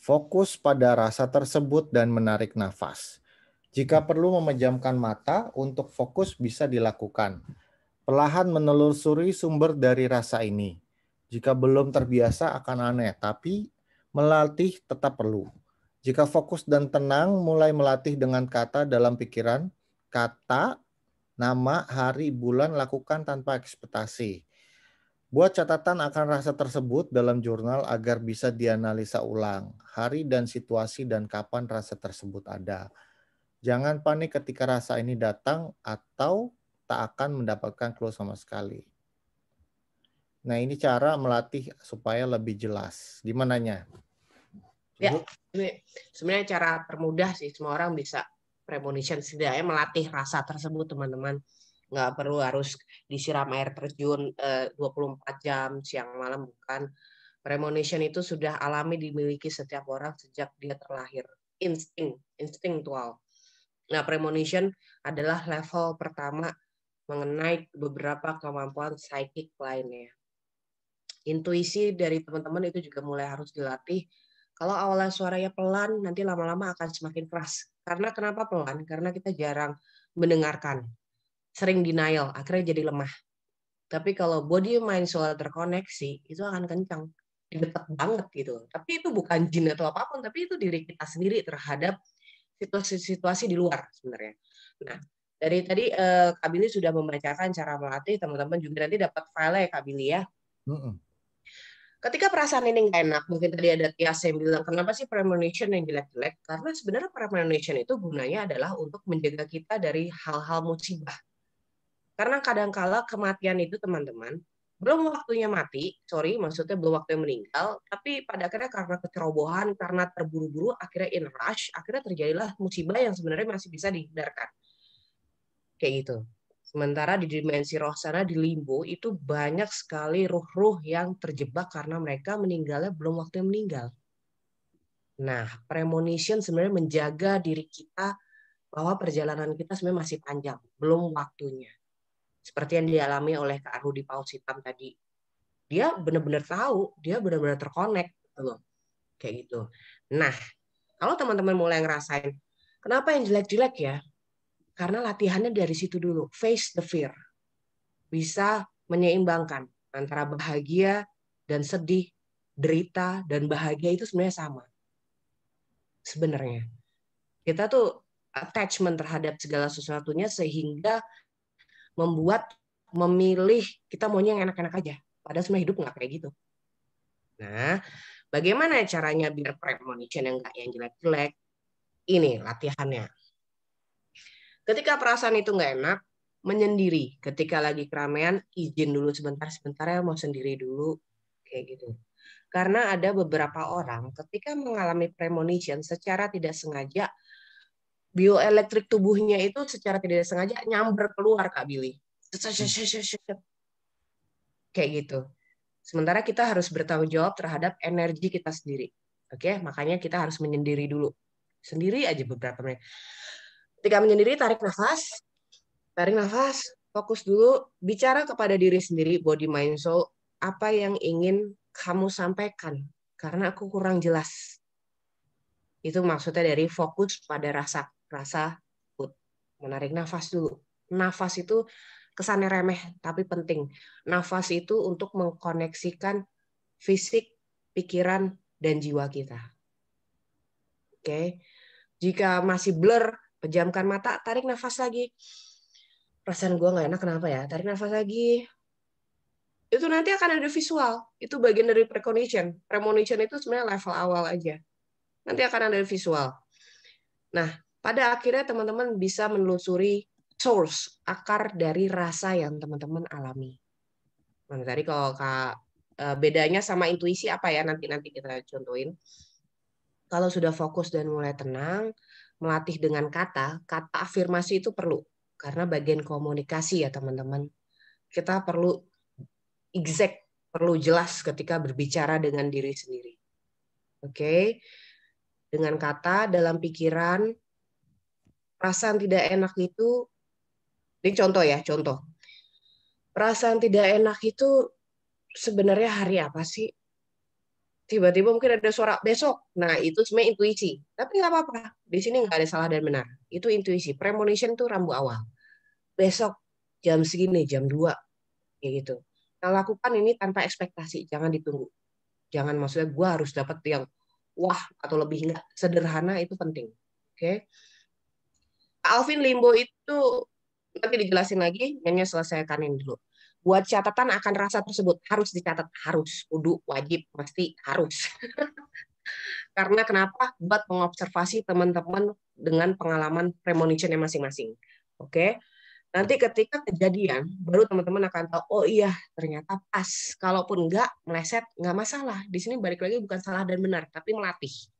Fokus pada rasa tersebut dan menarik nafas. Jika perlu memejamkan mata untuk fokus bisa dilakukan. Perlahan menelusuri sumber dari rasa ini. Jika belum terbiasa akan aneh, tapi melatih tetap perlu. Jika fokus dan tenang, mulai melatih dengan kata dalam pikiran, kata, nama, hari, bulan, lakukan tanpa ekspektasi. Buat catatan akan rasa tersebut dalam jurnal agar bisa dianalisa ulang, hari dan situasi dan kapan rasa tersebut ada. Jangan panik ketika rasa ini datang atau tak akan mendapatkan clue sama sekali. Nah, ini cara melatih supaya lebih jelas. Gimana nya? Ya, sebenarnya cara termudah sih, semua orang bisa premonition, setidaknya melatih rasa tersebut, teman-teman. Nggak perlu harus disiram air terjun 24 jam siang malam, bukan. Premonition itu sudah alami dimiliki setiap orang sejak dia terlahir. Instinktual. Nah, premonition adalah level pertama mengenai beberapa kemampuan psychic lainnya. Intuisi dari teman-teman itu juga mulai harus dilatih. Kalau awalnya suaranya pelan, nanti lama-lama akan semakin keras. Karena kenapa pelan? Karena kita jarang mendengarkan. Sering denial, akhirnya jadi lemah. Tapi kalau body mind soul terkoneksi, itu akan kencang. Dekat banget gitu. Tapi itu bukan jin atau apapun, tapi itu diri kita sendiri terhadap situasi-situasi di luar sebenarnya. Nah, dari tadi Kak Billy sudah membacakan cara melatih, teman-teman juga nanti dapat file ya Kak Billy ya. Ketika perasaan ini nggak enak, mungkin tadi ada Tias yang bilang, kenapa sih premonition yang jelek-jelek? Karena sebenarnya premonition itu gunanya adalah untuk menjaga kita dari hal-hal musibah. Karena kadang-kala kematian itu teman-teman, belum waktunya mati, maksudnya belum waktunya meninggal, tapi pada akhirnya karena kecerobohan, karena terburu-buru, akhirnya in rush, akhirnya terjadilah musibah yang sebenarnya masih bisa dihindarkan. Kayak gitu. Sementara di dimensi roh sana, di limbo, itu banyak sekali ruh-ruh yang terjebak karena mereka meninggalnya belum waktunya meninggal. Nah, premonition sebenarnya menjaga diri kita bahwa perjalanan kita sebenarnya masih panjang, belum waktunya. Seperti yang dialami oleh Kak Rudi Paus Hitam tadi. Dia benar-benar tahu, dia benar-benar terkonek gitu. Kayak gitu. Nah, kalau teman-teman mulai ngerasain, kenapa yang jelek-jelek ya? Karena latihannya dari situ dulu. Face the fear. Bisa menyeimbangkan antara bahagia dan sedih, derita dan bahagia itu sebenarnya sama. Sebenarnya. Kita tuh attachment terhadap segala sesuatunya sehingga membuat memilih kita maunya yang enak-enak aja. Padahal sebenarnya hidup nggak kayak gitu. Nah, bagaimana caranya biar premonition yang nggak yang jelek-jelek? Ini latihannya. Ketika perasaan itu nggak enak, menyendiri. Ketika lagi keramaian, izin dulu sebentar ya, mau sendiri dulu. Kayak gitu. Karena ada beberapa orang ketika mengalami premonition secara tidak sengaja, bioelektrik tubuhnya itu secara tidak sengaja nyamber keluar, Kak Billy. Kayak gitu. Sementara kita harus bertanggung jawab terhadap energi kita sendiri. Oke, makanya kita harus menyendiri dulu. Sendiri aja beberapa menit. Ketika menyendiri, tarik nafas, fokus dulu, bicara kepada diri sendiri, body, mind, soul, apa yang ingin kamu sampaikan. Karena aku kurang jelas. Itu maksudnya dari fokus pada rasa. Menarik nafas dulu. Nafas itu kesannya remeh, tapi penting. Nafas itu untuk mengkoneksikan fisik, pikiran, dan jiwa kita. Oke. Jika masih blur, pejamkan mata, tarik nafas lagi. Perasaan gue nggak enak, kenapa ya? Tarik nafas lagi. Itu nanti akan ada visual. Itu bagian dari precognition. Premonition itu sebenarnya level awal aja. Nanti akan ada visual. Nah, pada akhirnya teman-teman bisa menelusuri source, akar dari rasa yang teman-teman alami. Nah, tadi kalau bedanya sama intuisi apa ya? Nanti kita contohin. Kalau sudah fokus dan mulai tenang, melatih dengan kata afirmasi itu perlu. Karena bagian komunikasi ya teman-teman. Kita perlu exact, perlu jelas ketika berbicara dengan diri sendiri. Oke? Dengan kata, dalam pikiran, perasaan tidak enak itu, ini contoh. Perasaan tidak enak itu sebenarnya hari apa sih? tiba-tiba mungkin ada suara besok. Nah, itu sebenarnya intuisi. Tapi nggak apa-apa. Di sini nggak ada salah dan benar. Itu intuisi. Premonition itu rambu awal. Besok jam segini, jam 2. Kayak gitu. Nah, lakukan ini tanpa ekspektasi. Jangan ditunggu. Jangan maksudnya gue harus dapat yang wah atau lebih enggak. Sederhana itu penting. Oke. Alvin, limbo itu nanti dijelasin lagi. Hanya selesaikan dulu. Buat catatan akan rasa tersebut. Harus dicatat. Harus. Kudu. Wajib. Pasti. Harus. Karena kenapa? Buat mengobservasi teman-teman dengan pengalaman premonitionnya masing-masing. Oke. Nanti ketika kejadian, baru teman-teman akan tahu, oh iya, ternyata pas. Kalaupun enggak, meleset, enggak masalah. Di sini balik lagi bukan salah dan benar, tapi melatih.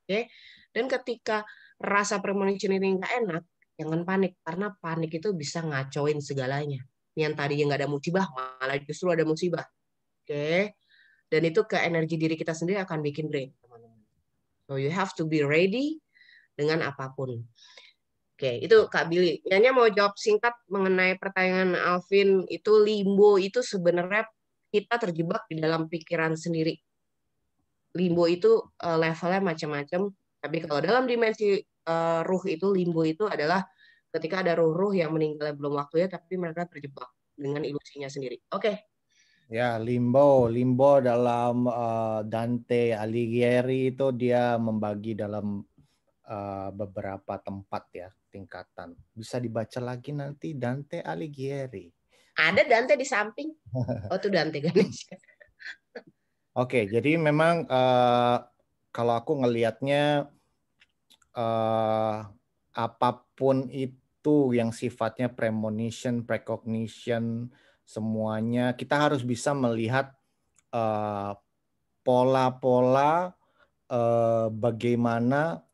Oke. Dan ketika rasa premonition ini enggak enak, jangan panik. Karena panik itu bisa ngacoin segalanya. Yang tadinya enggak ada musibah, malah justru ada musibah. Oke. Dan itu ke energi diri kita sendiri akan bikin drain, teman-teman. So you have to be ready dengan apapun. Oke, itu Kak Billy. Nyanya mau jawab singkat mengenai pertanyaan Alvin. Itu limbo itu sebenarnya kita terjebak di dalam pikiran sendiri. Limbo itu levelnya macam-macam. Tapi kalau dalam dimensi ruh itu, limbo itu adalah ketika ada ruh-ruh yang meninggal belum waktunya, tapi mereka terjebak dengan ilusinya sendiri. Oke. Ya, limbo dalam Dante Alighieri itu dia membagi dalam beberapa tempat ya, tingkatan. Bisa dibaca lagi nanti Dante Alighieri. Ada Dante di samping. Oh, itu Dante Ganesha. Oke, jadi memang kalau aku ngelihatnya apapun itu yang sifatnya premonition, precognition, semuanya kita harus bisa melihat pola-pola bagaimana.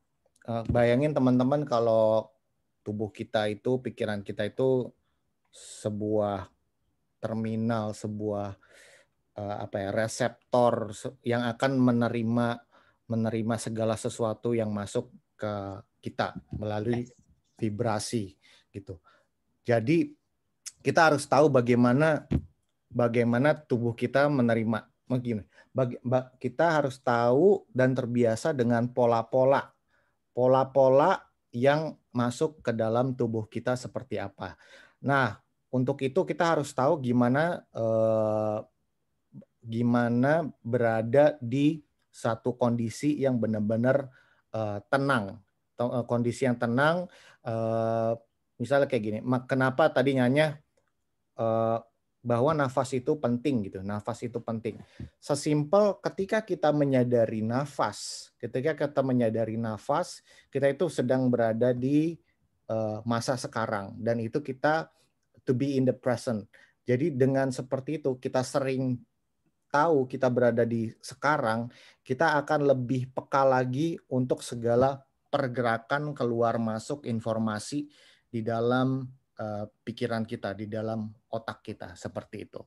Bayangin teman-teman kalau tubuh kita itu, pikiran kita itu sebuah terminal, sebuah reseptor yang akan menerima segala sesuatu yang masuk ke kita melalui vibrasi gitu. Jadi kita harus tahu bagaimana tubuh kita menerima. Kita harus tahu dan terbiasa dengan pola-pola yang masuk ke dalam tubuh kita seperti apa. Nah, untuk itu kita harus tahu gimana berada di satu kondisi yang benar-benar tenang. Kondisi yang tenang, misalnya kayak gini. Kenapa tadi Nyanya bahwa nafas itu penting gitu. Nafas itu penting. Sesimpel ketika kita menyadari nafas, kita itu sedang berada di masa sekarang, dan itu kita to be in the present. Jadi dengan seperti itu kita sering tahu kita berada di sekarang, kita akan lebih peka lagi untuk segala pergerakan keluar masuk informasi di dalam pikiran kita, di dalam otak kita, seperti itu.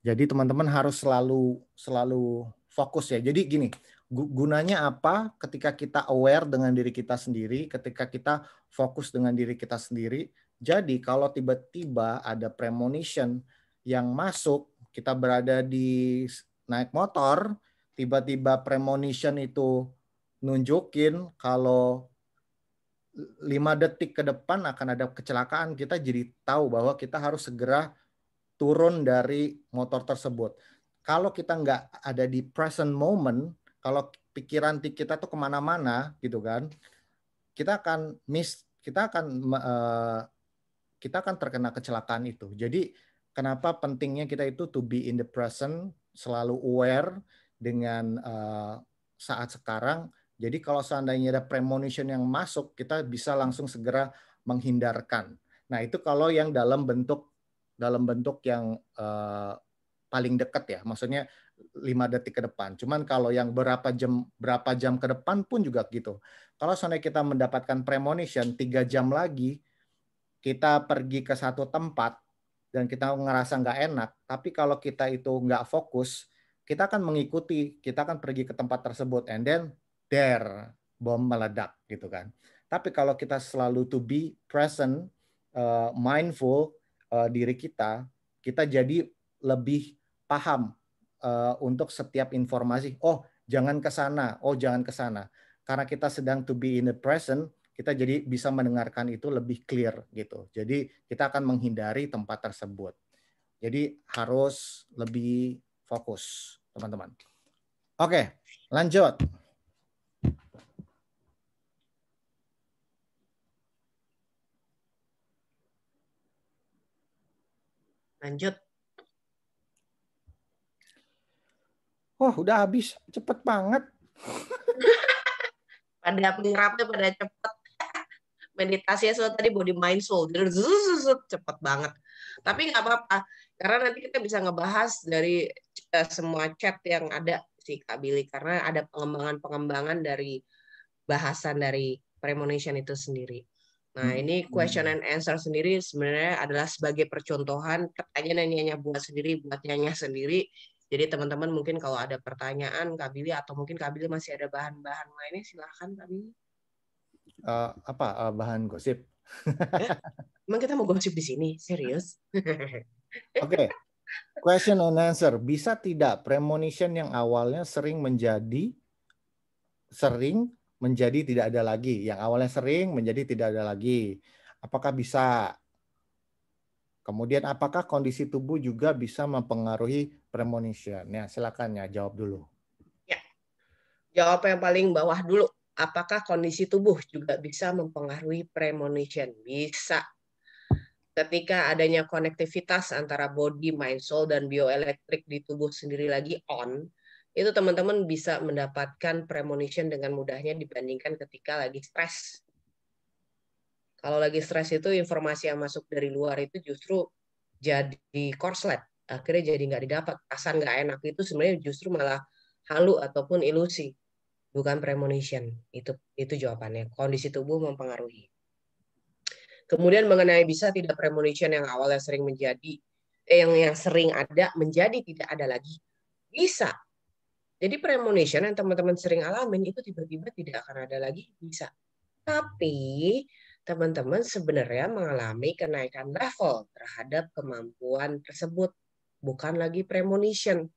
Jadi teman-teman harus selalu fokus ya. Jadi gini, gunanya apa ketika kita aware dengan diri kita sendiri, ketika kita fokus dengan diri kita sendiri. Jadi kalau tiba-tiba ada premonition yang masuk, kita berada di naik motor, tiba-tiba premonition itu nunjukin kalau 5 detik ke depan akan ada kecelakaan, kita jadi tahu bahwa kita harus segera turun dari motor tersebut. Kalau kita nggak ada di present moment, kalau pikiran kita tuh kemana-mana gitu kan, kita akan terkena kecelakaan itu. Jadi kenapa pentingnya kita itu to be in the present, selalu aware dengan saat sekarang. Jadi kalau seandainya ada premonition yang masuk, kita bisa langsung segera menghindarkan. Nah, itu kalau yang dalam bentuk yang paling dekat ya, maksudnya 5 detik ke depan. Cuman kalau yang berapa jam ke depan pun juga gitu. Kalau seandainya kita mendapatkan premonition 3 jam lagi, kita pergi ke satu tempat dan kita ngerasa nggak enak, tapi kalau kita itu nggak fokus, kita akan mengikuti, kita akan pergi ke tempat tersebut, and then bom meledak gitu kan. Tapi kalau kita selalu to be present, mindful diri kita jadi lebih paham untuk setiap informasi. Oh, jangan ke sana, oh jangan ke sana. Karena kita sedang to be in the present, kita jadi bisa mendengarkan itu lebih clear gitu. Jadi kita akan menghindari tempat tersebut. Jadi harus lebih fokus, teman-teman. Oke, lanjut. Lanjut. Wah, udah habis. Cepet banget. Pada penyerapnya pada cepet. Meditasinya soal tadi body mind soul. Cepet banget. Tapi nggak apa-apa. Karena nanti kita bisa ngebahas dari semua chat yang ada sih Kak Billy. Karena ada pengembangan-pengembangan dari bahasan dari premonition itu sendiri. Nah, ini question and answer sendiri sebenarnya adalah sebagai percontohan, pertanyaan nanya buat sendiri, buat nyanya sendiri. Jadi teman-teman mungkin kalau ada pertanyaan Kak Billy atau mungkin Kak Billy masih ada bahan-bahan lainnya, silahkan Kak Billy. Bahan gosip? Emang kita mau gosip di sini? Serius? Oke. Question and answer. Bisa tidak premonition yang awalnya sering menjadi tidak ada lagi. Yang awalnya sering menjadi tidak ada lagi. Apakah bisa? Kemudian apakah kondisi tubuh juga bisa mempengaruhi premonition? Ya, silakan ya jawab dulu. Ya. Jawab yang paling bawah dulu. Apakah kondisi tubuh juga bisa mempengaruhi premonition? Bisa. Ketika adanya konektivitas antara body, mind, soul, dan bioelektrik di tubuh sendiri lagi on, itu teman-teman bisa mendapatkan premonition dengan mudahnya dibandingkan ketika lagi stres. Kalau lagi stres itu informasi yang masuk dari luar itu justru jadi korslet. Akhirnya jadi nggak didapat. Perasaan nggak enak itu sebenarnya justru malah halu ataupun ilusi. Bukan premonition. Itu jawabannya. Kondisi tubuh mempengaruhi. Kemudian mengenai bisa tidak premonition yang awalnya sering menjadi, yang sering ada menjadi tidak ada lagi. Bisa. Jadi premonition yang teman-teman sering alamin itu tiba-tiba tidak akan ada lagi. Bisa. Tapi teman-teman sebenarnya mengalami kenaikan level terhadap kemampuan tersebut. Bukan lagi premonition.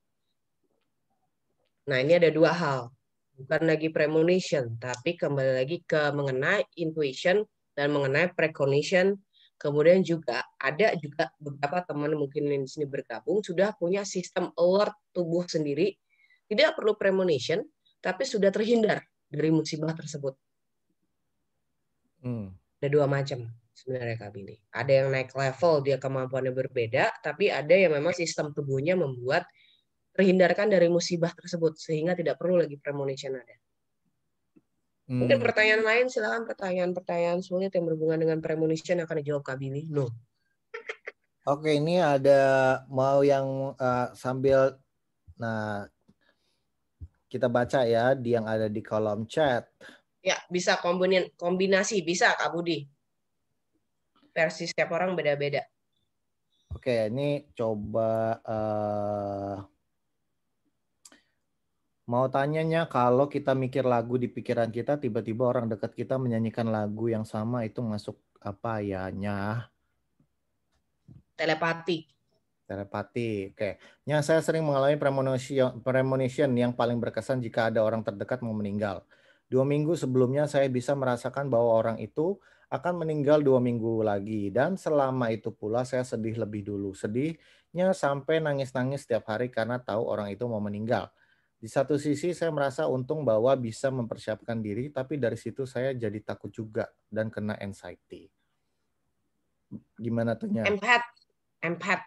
Nah, ini ada dua hal. Bukan lagi premonition, tapi kembali lagi ke mengenai intuition dan mengenai precognition. Kemudian juga ada juga beberapa teman mungkin yang di sini bergabung sudah punya sistem alert tubuh sendiri. Tidak perlu premonition, tapi sudah terhindar dari musibah tersebut. Ada dua macam sebenarnya Kak Billy. Ada yang naik level, dia kemampuannya berbeda, tapi ada yang memang sistem tubuhnya membuat terhindarkan dari musibah tersebut sehingga tidak perlu lagi premonition ada. Mungkin pertanyaan lain, silakan pertanyaan sulit yang berhubungan dengan premonition akan dijawab Kak Billy. No. Oke, ini ada mau yang sambil kita baca ya yang ada di kolom chat. Ya, bisa kombinasi, bisa Kak Budi. Versi setiap orang beda-beda. Oke, ini coba mau tanyanya kalau kita mikir lagu di pikiran kita, tiba-tiba orang dekat kita menyanyikan lagu yang sama, itu masuk apa ya? Telepati. Oke. Saya sering mengalami premonition yang paling berkesan jika ada orang terdekat mau meninggal. 2 minggu sebelumnya saya bisa merasakan bahwa orang itu akan meninggal 2 minggu lagi. Dan selama itu pula saya sedih lebih dulu. Sedihnya sampai nangis-nangis setiap hari karena tahu orang itu mau meninggal. Di satu sisi saya merasa untung bahwa bisa mempersiapkan diri, tapi dari situ saya jadi takut juga dan kena anxiety. Gimana tuh Nya? Empath.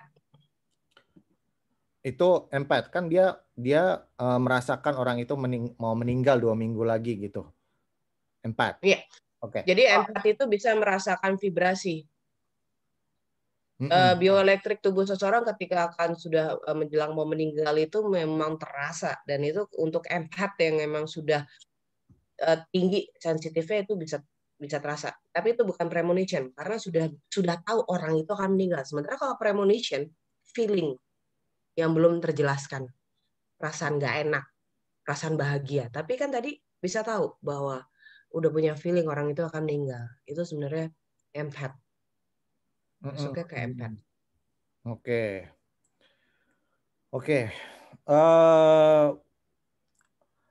Itu empath kan dia merasakan orang itu mau meninggal 2 minggu lagi gitu. Empath. Iya. Oke. Jadi empath itu bisa merasakan vibrasi. Bioelektrik tubuh seseorang ketika akan sudah menjelang mau meninggal itu memang terasa, dan itu untuk empath yang memang sudah tinggi sensitifnya itu bisa terasa. Tapi itu bukan premonition karena sudah tahu orang itu akan meninggal. Sementara kalau premonition, feeling yang belum terjelaskan, perasaan nggak enak, perasaan bahagia. Tapi kan tadi bisa tahu bahwa udah punya feeling orang itu akan meninggal. Itu sebenarnya empath. Masuknya ke empath. Oke.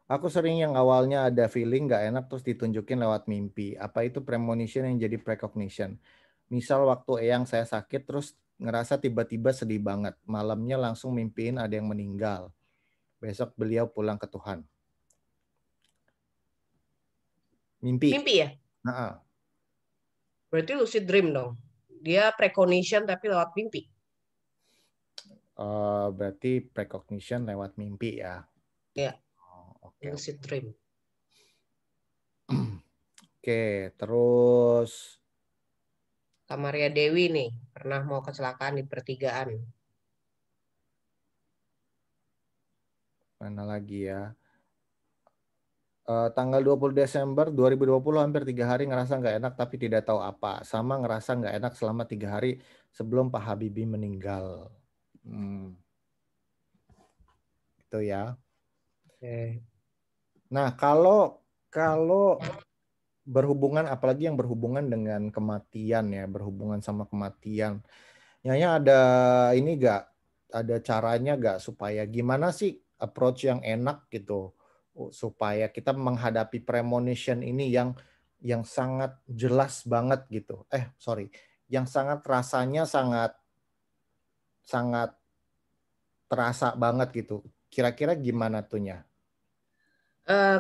Aku sering yang awalnya ada feeling nggak enak terus ditunjukin lewat mimpi. Apa itu premonition yang jadi precognition? Misal waktu Eyang saya sakit terus ngerasa tiba-tiba sedih banget. Malamnya langsung mimpiin ada yang meninggal. Besok beliau pulang ke Tuhan. Mimpi. Mimpi ya? Nah, Berarti lucid dream dong. Dia precognition tapi lewat mimpi. berarti precognition lewat mimpi ya. Iya. Oke. Lucid dream. Oke, terus Kamaria Dewi nih pernah mau kecelakaan di pertigaan. mana lagi ya? Tanggal 20 Desember 2020 hampir 3 hari ngerasa nggak enak tapi tidak tahu apa. Sama ngerasa nggak enak selama 3 hari sebelum Pak Habibie meninggal. Gitu ya. Oke. Nah, kalau berhubungan, apalagi yang berhubungan dengan kematian ya, berhubungan sama kematian. Nyanya ada ini nggak? Ada caranya nggak supaya gimana sih approach yang enak gitu supaya kita menghadapi premonition ini yang sangat jelas banget gitu. Yang sangat rasanya sangat terasa banget gitu. Kira-kira gimana tuhnya?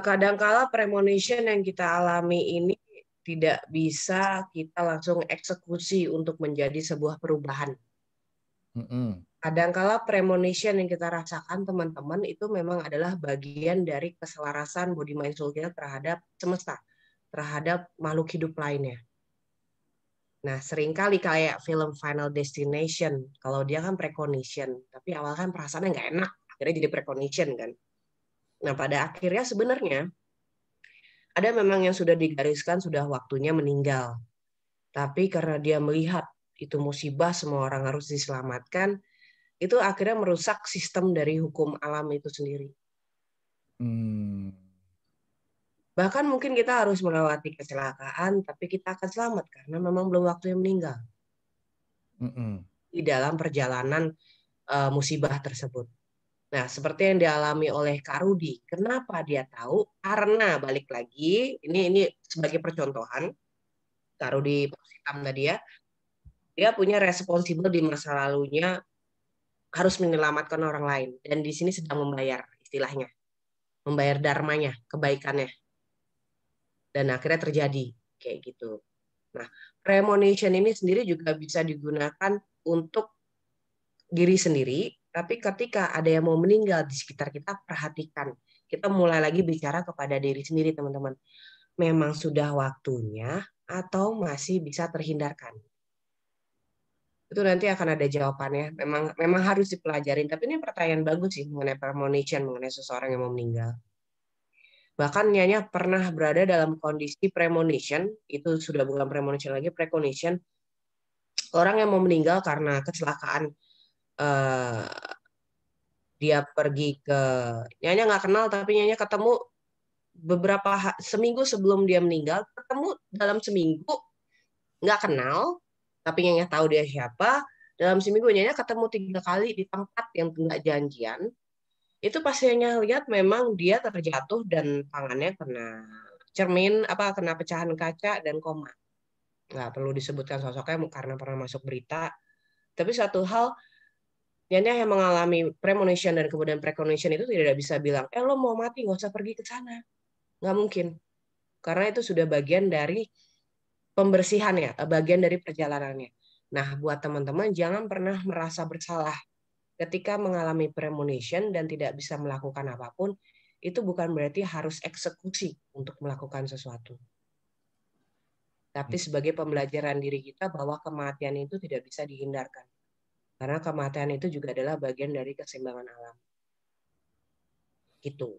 Kadangkala premonition yang kita alami ini tidak bisa kita langsung eksekusi untuk menjadi sebuah perubahan. Kadangkala premonition yang kita rasakan teman-teman itu memang adalah bagian dari keselarasan body mind soul kita terhadap semesta, terhadap makhluk hidup lainnya. Nah, seringkali kayak film Final Destination, kalau dia kan precognition, tapi awal kan perasaannya nggak enak, akhirnya jadi precognition kan. Nah, pada akhirnya sebenarnya ada memang yang sudah digariskan sudah waktunya meninggal. Tapi karena dia melihat itu musibah, semua orang harus diselamatkan, itu akhirnya merusak sistem dari hukum alam itu sendiri. Bahkan mungkin kita harus melewati kecelakaan, tapi kita akan selamat karena memang belum waktunya meninggal. Di dalam perjalanan musibah tersebut. Nah, seperti yang dialami oleh Kak Rudi, kenapa dia tahu? Karena balik lagi, ini sebagai percontohan, Kak Rudi Positam tadi ya, dia punya responsible di masa lalunya harus menyelamatkan orang lain, dan di sini sedang membayar istilahnya, membayar dharmanya, kebaikannya, dan akhirnya terjadi kayak gitu. Nah, premonition ini sendiri juga bisa digunakan untuk diri sendiri, tapi ketika ada yang mau meninggal di sekitar kita, perhatikan. Kita mulai lagi bicara kepada diri sendiri, teman-teman. Memang sudah waktunya atau masih bisa terhindarkan? Itu nanti akan ada jawabannya. Memang harus dipelajarin. Tapi ini pertanyaan bagus sih mengenai premonition, mengenai seseorang yang mau meninggal. Bahkan Nyanya pernah berada dalam kondisi premonition, itu sudah bukan premonition lagi, precognition. Orang yang mau meninggal karena kecelakaan, dia pergi ke Nyanya nggak kenal, tapi Nyanya ketemu seminggu sebelum dia meninggal, ketemu dalam seminggu nggak kenal, tapi Nyanya tahu dia siapa. Dalam seminggu Nyanya ketemu 3 kali di tempat yang nggak janjian. Itu pas Nyanya lihat memang dia terjatuh dan tangannya kena cermin, kena pecahan kaca dan koma. Nggak perlu disebutkan sosoknya karena pernah masuk berita. Tapi satu hal, Nyanya yang mengalami premonition dan kemudian precognition itu tidak bisa bilang, lo mau mati, nggak usah pergi ke sana. Nggak mungkin. Karena itu sudah bagian dari pembersihan ya, bagian dari perjalanannya. Nah, buat teman-teman jangan pernah merasa bersalah ketika mengalami premonition dan tidak bisa melakukan apapun. Itu bukan berarti harus eksekusi untuk melakukan sesuatu. Tapi sebagai pembelajaran diri kita bahwa kematian itu tidak bisa dihindarkan. Karena kematian itu juga adalah bagian dari keseimbangan alam. Gitu.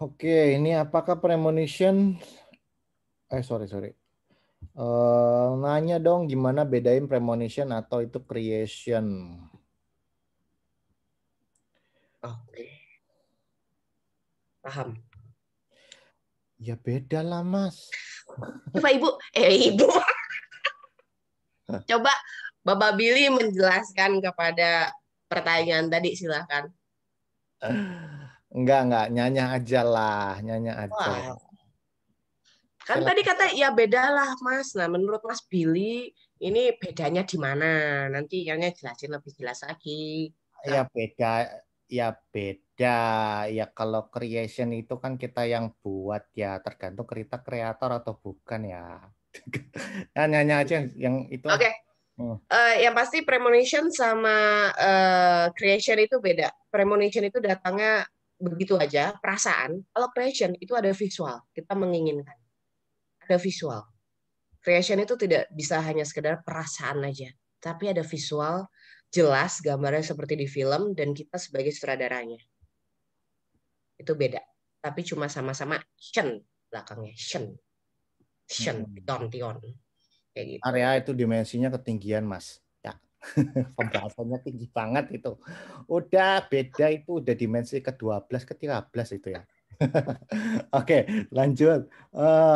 Oke, ini apakah premonition? Sorry. Nanya dong gimana bedain premonition atau itu creation? Oke. Paham. Ya beda lah, Mas. Coba Ibu. Coba Bapak Billy menjelaskan kepada pertanyaan tadi, silahkan. Enggak, nyanya aja lah, nyanya aja. Wow. Kan tadi kata ya beda lah Mas. Nah menurut Mas Billy ini bedanya di mana? Nanti Nyanya jelasin lebih jelas lagi. Ya beda. Ya kalau creation itu kan kita yang buat ya, tergantung kita kreator atau bukan ya. Nyanya aja yang itu. Oke. Yang pasti premonition sama creation itu beda. Premonition itu datangnya begitu aja, perasaan. Kalau creation itu ada visual, kita menginginkan. Ada visual. Creation itu tidak bisa hanya sekedar perasaan aja, tapi ada visual, jelas gambarnya seperti di film, dan kita sebagai sutradaranya. Itu beda. Tapi cuma sama-sama shen belakangnya, shen, tion. Kayak gitu. Area itu dimensinya ketinggian, Mas. Ya. Pembahasannya tinggi banget itu. Udah beda itu, udah dimensi ke-12 ke-13 itu ya. Oke, lanjut.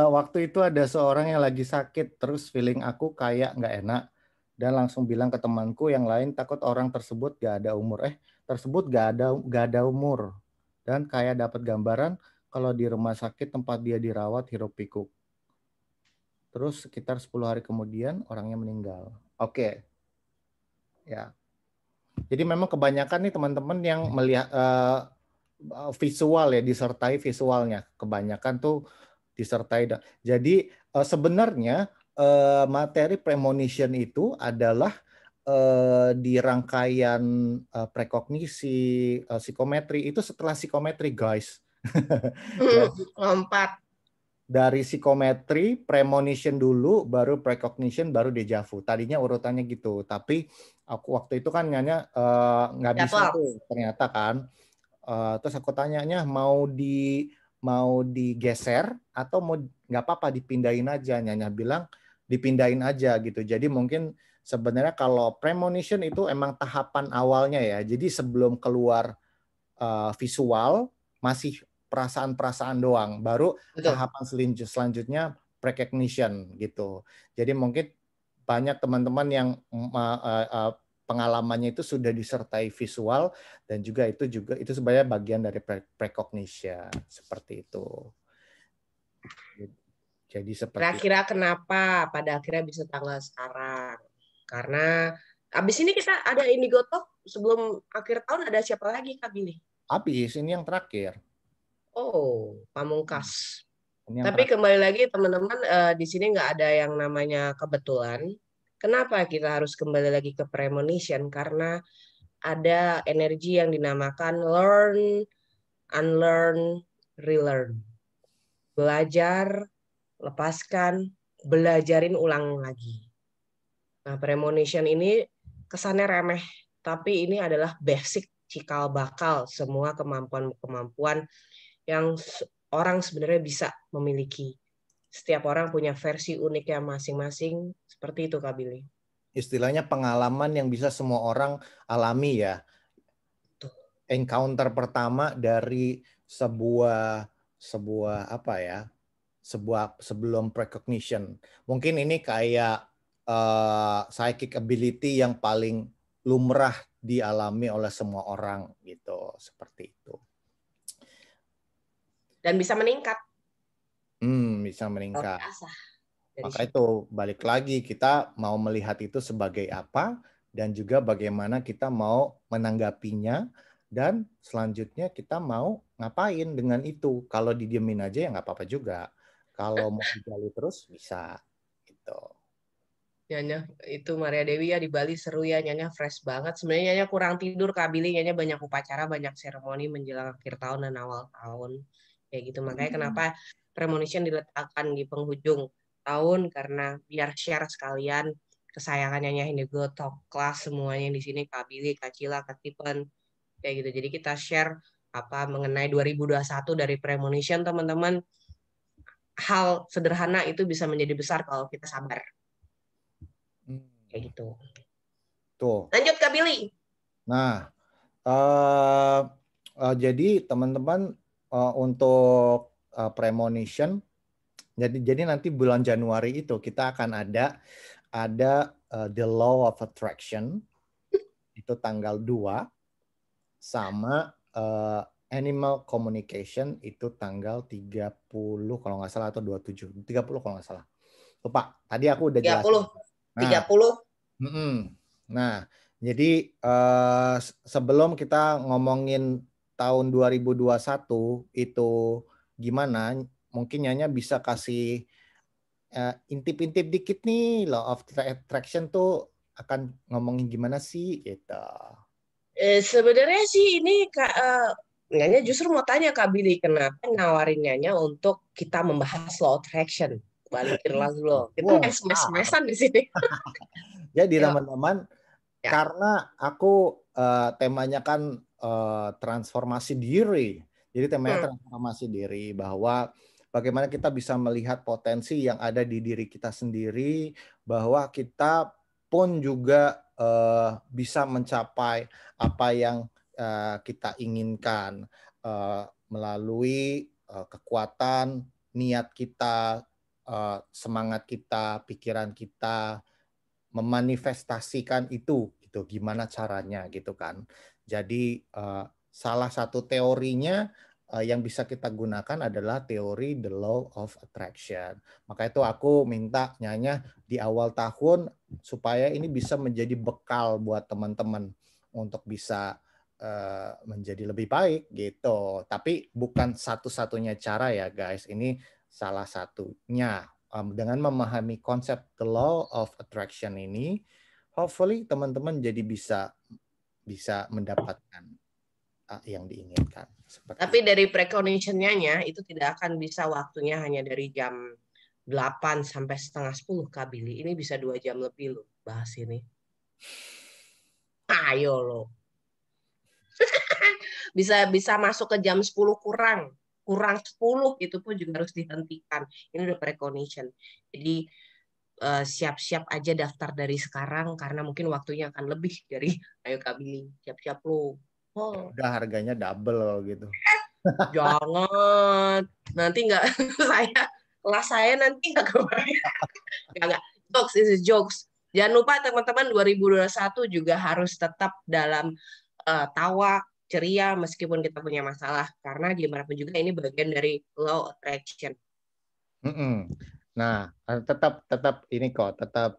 Waktu itu ada seorang yang lagi sakit, terus feeling aku kayak nggak enak, dan langsung bilang ke temanku yang lain takut orang tersebut gak ada umur. Tersebut gak ada umur. Dan kayak dapat gambaran kalau di rumah sakit tempat dia dirawat hiruk pikuk. Terus sekitar 10 hari kemudian orangnya meninggal. Oke. Ya. Jadi memang kebanyakan nih teman-teman yang melihat visual ya, disertai visualnya. Kebanyakan tuh disertai. Jadi sebenarnya materi premonition itu adalah di rangkaian prekognisi, psikometri itu setelah psikometri, guys. Lompat. Dari psikometri, premonition dulu, baru precognition, baru deja vu. Tadinya urutannya gitu. Tapi aku waktu itu kan Nyanya nggak bisa tuh ternyata kan. Terus aku tanyanya mau digeser atau mau nggak apa-apa dipindahin aja. Nyanya bilang dipindahin aja gitu. Jadi mungkin sebenarnya kalau premonition itu emang tahapan awalnya ya. Jadi sebelum keluar visual masih perasaan-perasaan doang. Baru tahapan selanjutnya precognition gitu. Jadi mungkin banyak teman-teman yang pengalamannya itu sudah disertai visual, dan juga itu sebenarnya bagian dari precognition seperti itu. Jadi seperti kira-kira kenapa pada akhirnya bisa tanggal sekarang? Karena abis ini kita ada Indigo Talk, sebelum akhir tahun ada siapa lagi Kak Billy? Habis ini yang terakhir. Oh, pamungkas. Tapi kembali lagi teman-teman, di sini nggak ada yang namanya kebetulan. Kenapa kita harus kembali lagi ke premonition? Karena ada energi yang dinamakan learn, unlearn, relearn. Belajar, lepaskan, belajarin ulang lagi. Nah, premonition ini kesannya remeh, tapi ini adalah basic cikal bakal semua kemampuan-kemampuan yang orang sebenarnya bisa memiliki. Setiap orang punya versi uniknya masing-masing, seperti itu Kak Billy. Istilahnya pengalaman yang bisa semua orang alami ya. Encounter pertama dari sebuah apa ya? Sebelum precognition. Mungkin ini kayak psychic ability yang paling lumrah dialami oleh semua orang gitu, seperti itu. Dan bisa meningkat. Bisa meningkat. Maka itu balik lagi, kita mau melihat itu sebagai apa, dan juga bagaimana kita mau menanggapinya, dan selanjutnya kita mau ngapain dengan itu. Kalau didiemin aja ya nggak apa-apa juga. Kalau mau digali terus bisa. Gitu. Nyanya itu Maria Dewi ya di Bali seru ya, Nyanya fresh banget. Sebenarnya Nyanya kurang tidur Kak Billy, Nyanya banyak upacara, banyak seremoni menjelang akhir tahun dan awal tahun. Kayak gitu. Makanya kenapa premonition diletakkan di penghujung tahun, karena biar share sekalian kesayangan Nyanya Indigo Talk Class semuanya di sini, Kak Billy, Kak Cila, Kak Tipen. Kayak gitu. Jadi kita share apa mengenai 2021 dari premonition, teman-teman. Hal sederhana itu bisa menjadi besar kalau kita sabar. Kayak gitu. Tuh. Lanjut Kak Billy. Nah, jadi teman-teman untuk premonition, jadi nanti bulan Januari itu kita akan ada the law of attraction. Itu itu tanggal 2, sama animal communication itu tanggal 30 kalau nggak salah, atau 27. 30 kalau nggak salah. Lupa, tadi aku udah jelasin. 30. Nah, jadi sebelum kita ngomongin tahun 2021 itu gimana, mungkin Nyanya bisa kasih intip-intip dikit nih, law of attraction tuh akan ngomongin gimana sih gitu. Sebenarnya sih ini Nyanya justru mau tanya Kak Billy, kenapa nawarin Nyanya untuk kita membahas law attraction? Balikin lagu lo. Kita mes-mesan di sini. Jadi teman-teman, karena aku temanya kan transformasi diri. Jadi temanya transformasi diri, bahwa bagaimana kita bisa melihat potensi yang ada di diri kita sendiri, bahwa kita pun juga bisa mencapai apa yang kita inginkan melalui kekuatan niat kita, semangat kita, pikiran kita, memanifestasikan itu gitu, gimana caranya gitu kan. Jadi salah satu teorinya yang bisa kita gunakan adalah teori the law of attraction. Maka itu aku minta Nyanya di awal tahun supaya ini bisa menjadi bekal buat teman-teman untuk bisa menjadi lebih baik gitu. Tapi bukan satu-satunya cara ya guys, ini salah satunya. Dengan memahami konsep the law of attraction ini, hopefully teman-teman jadi bisa mendapatkan yang diinginkan. Tapi dari precognition-nya itu tidak akan bisa waktunya hanya dari jam 8 sampai setengah 10 Kak Billy. Ini bisa 2 jam lebih loh bahas ini. Ayo loh. bisa masuk ke jam 10 kurang 10 itu pun juga harus dihentikan. Ini udah precognition. Jadi siap-siap aja daftar dari sekarang karena mungkin waktunya akan lebih dari ayo Kak Billy, siap-siap lo. Udah harganya double gitu. Jangan. Nanti nggak kelas saya nanti nggak kebayang. Nggak. Jokes, this is jokes. Jangan lupa teman-teman 2021 juga harus tetap dalam tawa, ceria meskipun kita punya masalah, karena gimana pun juga ini bagian dari law attraction. Nah, tetap ini kok, tetap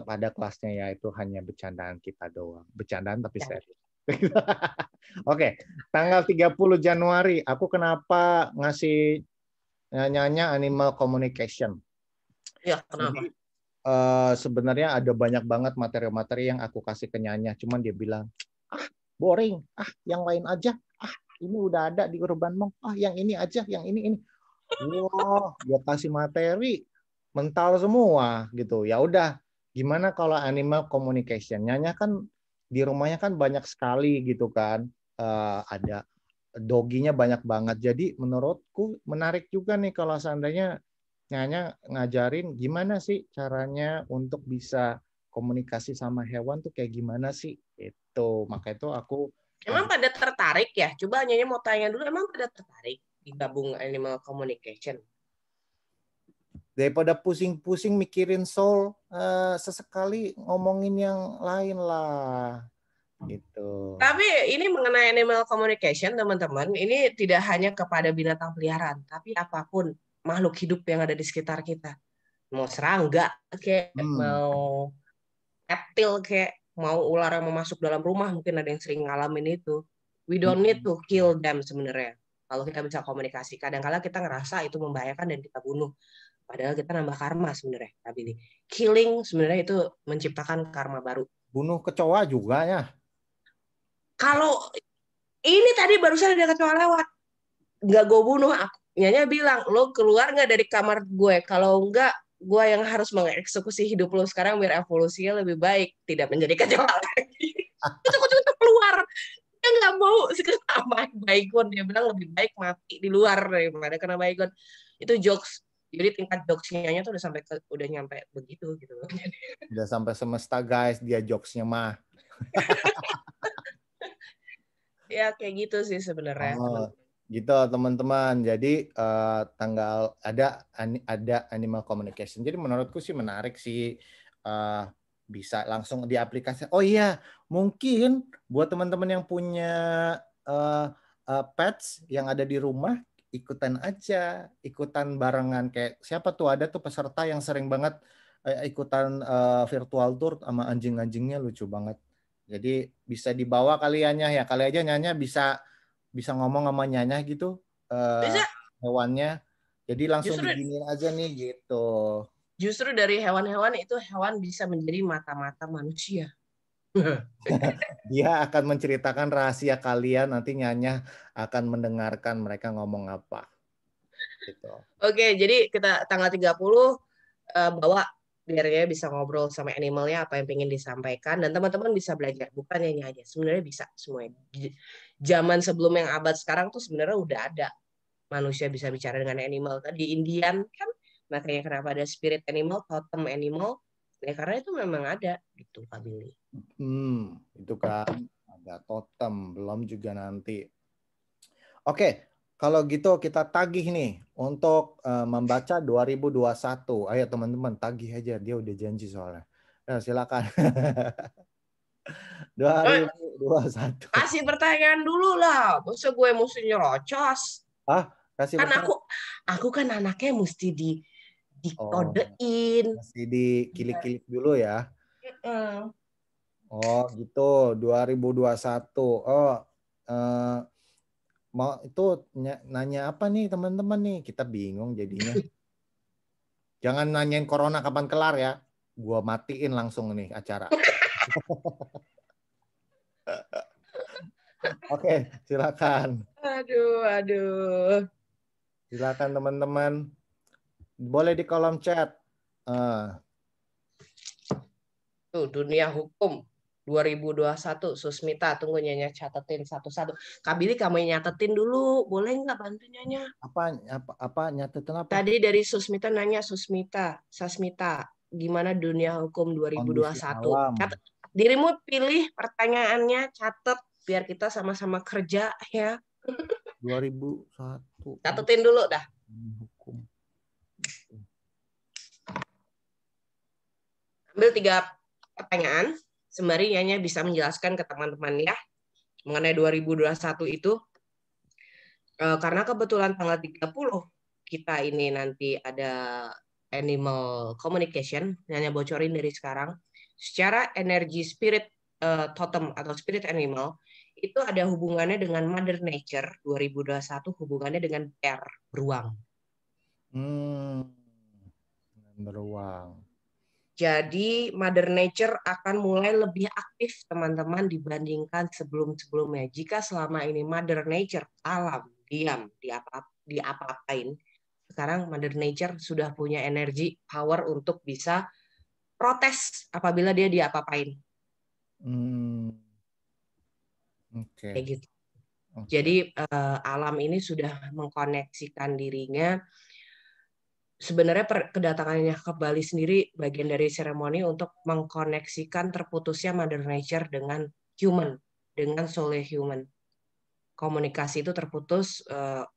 ada kelasnya, yaitu hanya bercandaan kita doang, bercandaan tapi serius. Oke, tanggal 30 Januari aku kenapa ngasih Nyanya animal communication? Ya, kenapa? Jadi, sebenarnya ada banyak banget materi-materi yang aku kasih ke Nyanya, cuman dia bilang boring, yang lain aja, ini udah ada di Urban Monk, yang ini aja, yang ini. Wah, dia kasih materi mental semua gitu. Ya udah, gimana kalau animal communication? Nyanya kan di rumahnya kan banyak sekali gitu kan, ada doginya banyak banget. Jadi menurutku menarik juga nih kalau seandainya Nyanya ngajarin gimana sih caranya untuk bisa komunikasi sama hewan tuh kayak gimana sih? Itu maka itu aku. Emang pada tertarik ya? Coba Nyanya mau tanya dulu, emang pada tertarik digabung animal communication? Daripada pusing-pusing mikirin soul, sesekali ngomongin yang lain lah, gitu. Tapi ini mengenai animal communication, teman-teman, ini tidak hanya kepada binatang peliharaan, tapi apapun makhluk hidup yang ada di sekitar kita. Mau serangga, kayak mau reptil, kayak mau ular yang mau masuk dalam rumah, mungkin ada yang sering ngalamin itu. We don't need to kill them sebenarnya. Kalau kita bisa komunikasi, kadang-kala kita ngerasa itu membahayakan dan kita bunuh. Padahal kita nambah karma sebenarnya. Tapi killing sebenarnya itu menciptakan karma baru. Bunuh kecoa juga ya? Kalau ini tadi barusan ada kecoa lewat, nggak gue bunuh. Nyanya bilang, lo keluar nggak dari kamar gue? Kalau nggak, gue yang harus mengeksekusi hidup lo sekarang biar evolusinya lebih baik, tidak menjadi kecoa lagi. Itu keluar. Dia nggak mau kena baygon. Dia bilang lebih baik mati di luar daripada kena baygon. Itu jokes. Jadi tingkat jokesnya tuh udah nyampe begitu gitu. Udah sampai semesta guys, dia jokesnya mah. Ya kayak gitu sih sebenarnya. Gitu teman-teman. Jadi tanggal ada animal communication. Jadi menurutku sih menarik sih. bisa langsung di aplikasi. Oh iya, mungkin buat teman-teman yang punya pets yang ada di rumah, ikutan aja, ikutan barengan. Kayak siapa tuh, ada tuh peserta yang sering banget ikutan virtual tour sama anjing-anjingnya, lucu banget. Jadi bisa dibawa kaliannya ya, kali aja Nyanya bisa ngomong sama Nyanya gitu, Bisa. hewannya. Jadi langsung Justru diginiin aja nih gitu. Justru dari hewan-hewan itu hewan bisa menjadi mata-mata manusia. Dia akan menceritakan rahasia kalian, nanti Nyanya akan mendengarkan mereka ngomong apa. Gitu. Oke, jadi kita tanggal 30 bawa biar dia bisa ngobrol sama animalnya apa yang pengen disampaikan, dan teman-teman bisa belajar, bukan nyanyi aja. Sebenarnya bisa semuanya. Zaman sebelum yang abad sekarang tuh sebenarnya udah ada manusia bisa bicara dengan animal. Tadi Indian kan, makanya kenapa ada spirit animal, totem animal, ya karena itu memang ada gitu, Kak Billy. Itu kan ada totem, belum juga nanti. Oke, kalau gitu kita tagih nih untuk membaca 2021. Ayo teman-teman, tagih aja, dia udah janji soalnya. Nah, silakan. 2021. Kasih pertanyaan dulu lah, masa gue mesti nyerocos? Kasih Kan pertanyaan. aku kan anaknya mesti dikodein. Masih dikilik-kilik dulu ya. Oh gitu, 2021. Mau itu nanya apa nih teman-teman nih? Kita bingung jadinya. Jangan nanyain corona kapan kelar ya. Gua matiin langsung nih acara. Oke, silakan. Aduh. Silakan teman-teman. Boleh di kolom chat. Tuh, dunia hukum 2021. Susmita, tunggu Nyanya catetin satu-satu. Kak Billy, kamu yang nyatetin dulu. Boleh nggak bantu Nyanya? Apa nyatetin apa? Tadi dari Susmita nanya, Sasmita, gimana dunia hukum 2021? Dirimu pilih pertanyaannya, catet biar kita sama-sama kerja ya. 2001. Catetin dulu dah. Hukum. Ambil 3 pertanyaan, sembari Nyanya bisa menjelaskan ke teman-teman ya mengenai 2021 itu. Karena kebetulan tanggal 30 kita ini nanti ada animal communication, Nyanya bocorin dari sekarang. Secara energi spirit totem atau spirit animal itu ada hubungannya dengan Mother Nature 2021, hubungannya dengan bear, beruang. Beruang. Jadi Mother Nature akan mulai lebih aktif teman-teman dibandingkan sebelum-sebelumnya. Jika selama ini Mother Nature alam, diam, diapa-apain, sekarang Mother Nature sudah punya energi, power untuk bisa protes apabila dia diapa-apain. Kayak gitu. Jadi alam ini sudah mengkoneksikan dirinya. Sebenarnya kedatangannya ke Bali sendiri bagian dari seremoni untuk mengkoneksikan terputusnya Mother Nature dengan human, dengan soul human. Komunikasi itu terputus,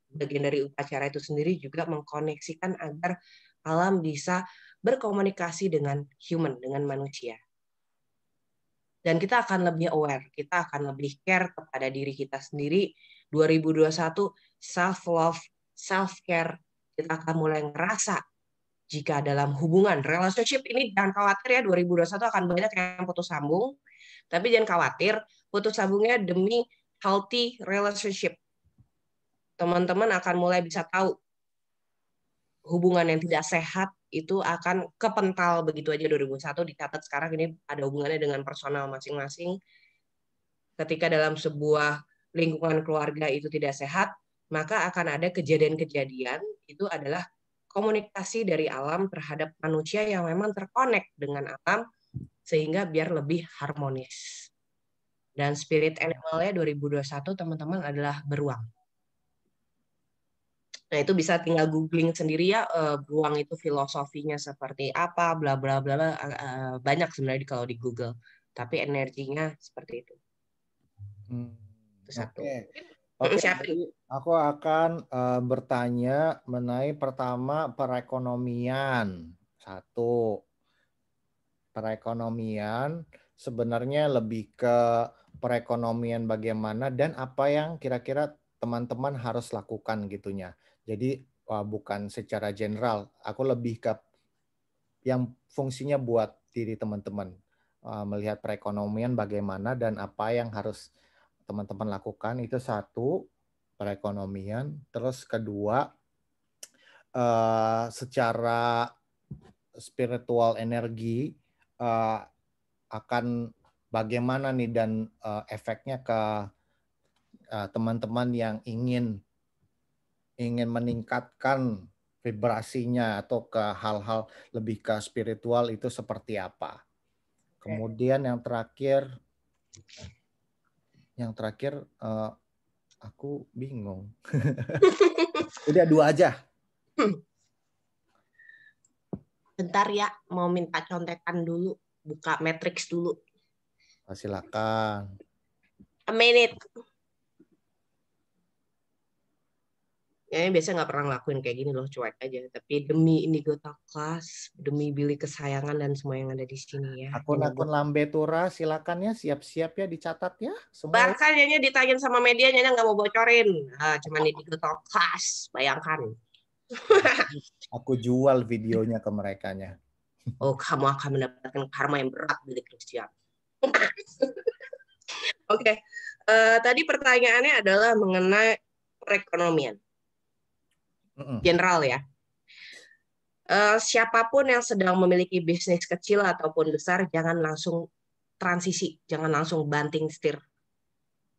bagian dari upacara itu sendiri juga mengkoneksikan agar alam bisa berkomunikasi dengan human, dengan manusia. Dan kita akan lebih aware, kita akan lebih care kepada diri kita sendiri. 2021 self-love, self-care, kita akan mulai ngerasa jika dalam hubungan, relationship ini jangan khawatir ya, 2021 akan banyak yang putus sambung, tapi jangan khawatir, putus sambungnya demi healthy relationship. Teman-teman akan mulai bisa tahu hubungan yang tidak sehat itu akan kepental begitu aja. 2021 dicatat sekarang ini ada hubungannya dengan personal masing-masing. Ketika dalam sebuah lingkungan keluarga itu tidak sehat, maka akan ada kejadian-kejadian, itu adalah komunikasi dari alam terhadap manusia yang memang terkonek dengan alam sehingga biar lebih harmonis. Dan spirit animalnya 2021 teman-teman adalah beruang. Nah, itu bisa tinggal googling sendiri ya, beruang itu filosofinya seperti apa, bla bla bla, banyak sebenarnya kalau di Google. Tapi energinya seperti itu. Itu satu. Oke, jadi aku akan bertanya mengenai pertama perekonomian. 1. perekonomian sebenarnya lebih ke perekonomian bagaimana dan apa yang kira-kira teman-teman harus lakukan gitunya. Jadi bukan secara general, aku lebih ke yang fungsinya buat diri teman-teman. Melihat perekonomian bagaimana dan apa yang harus teman-teman lakukan, itu satu, perekonomian. Terus kedua, secara spiritual energi akan bagaimana nih dan efeknya ke teman-teman yang ingin meningkatkan vibrasinya atau ke hal-hal lebih ke spiritual itu seperti apa. Kemudian yang terakhir aku bingung. Udah 2 aja. Bentar ya, mau minta contekan dulu, buka Matrix dulu. Silakan. A minute. Ya, biasanya nggak pernah ngelakuin kayak gini loh, cuek aja. Tapi demi Indigo Talk Class, demi Billy kesayangan dan semua yang ada di sini ya. Akun-akun Lambe Tura, silakan ya, siap-siap ya, dicatat ya. Semua. Bahkan Nyanya ditanyain sama media, Nyanya nggak mau bocorin. Cuman Indigo Talk Class, bayangkan. Aku jual videonya ke merekanya. Oh, kamu akan mendapatkan karma yang berat, Billy Christian. Oke. Tadi pertanyaannya adalah mengenai perekonomian. General ya. Siapapun yang sedang memiliki bisnis kecil ataupun besar, jangan langsung transisi, jangan langsung banting setir.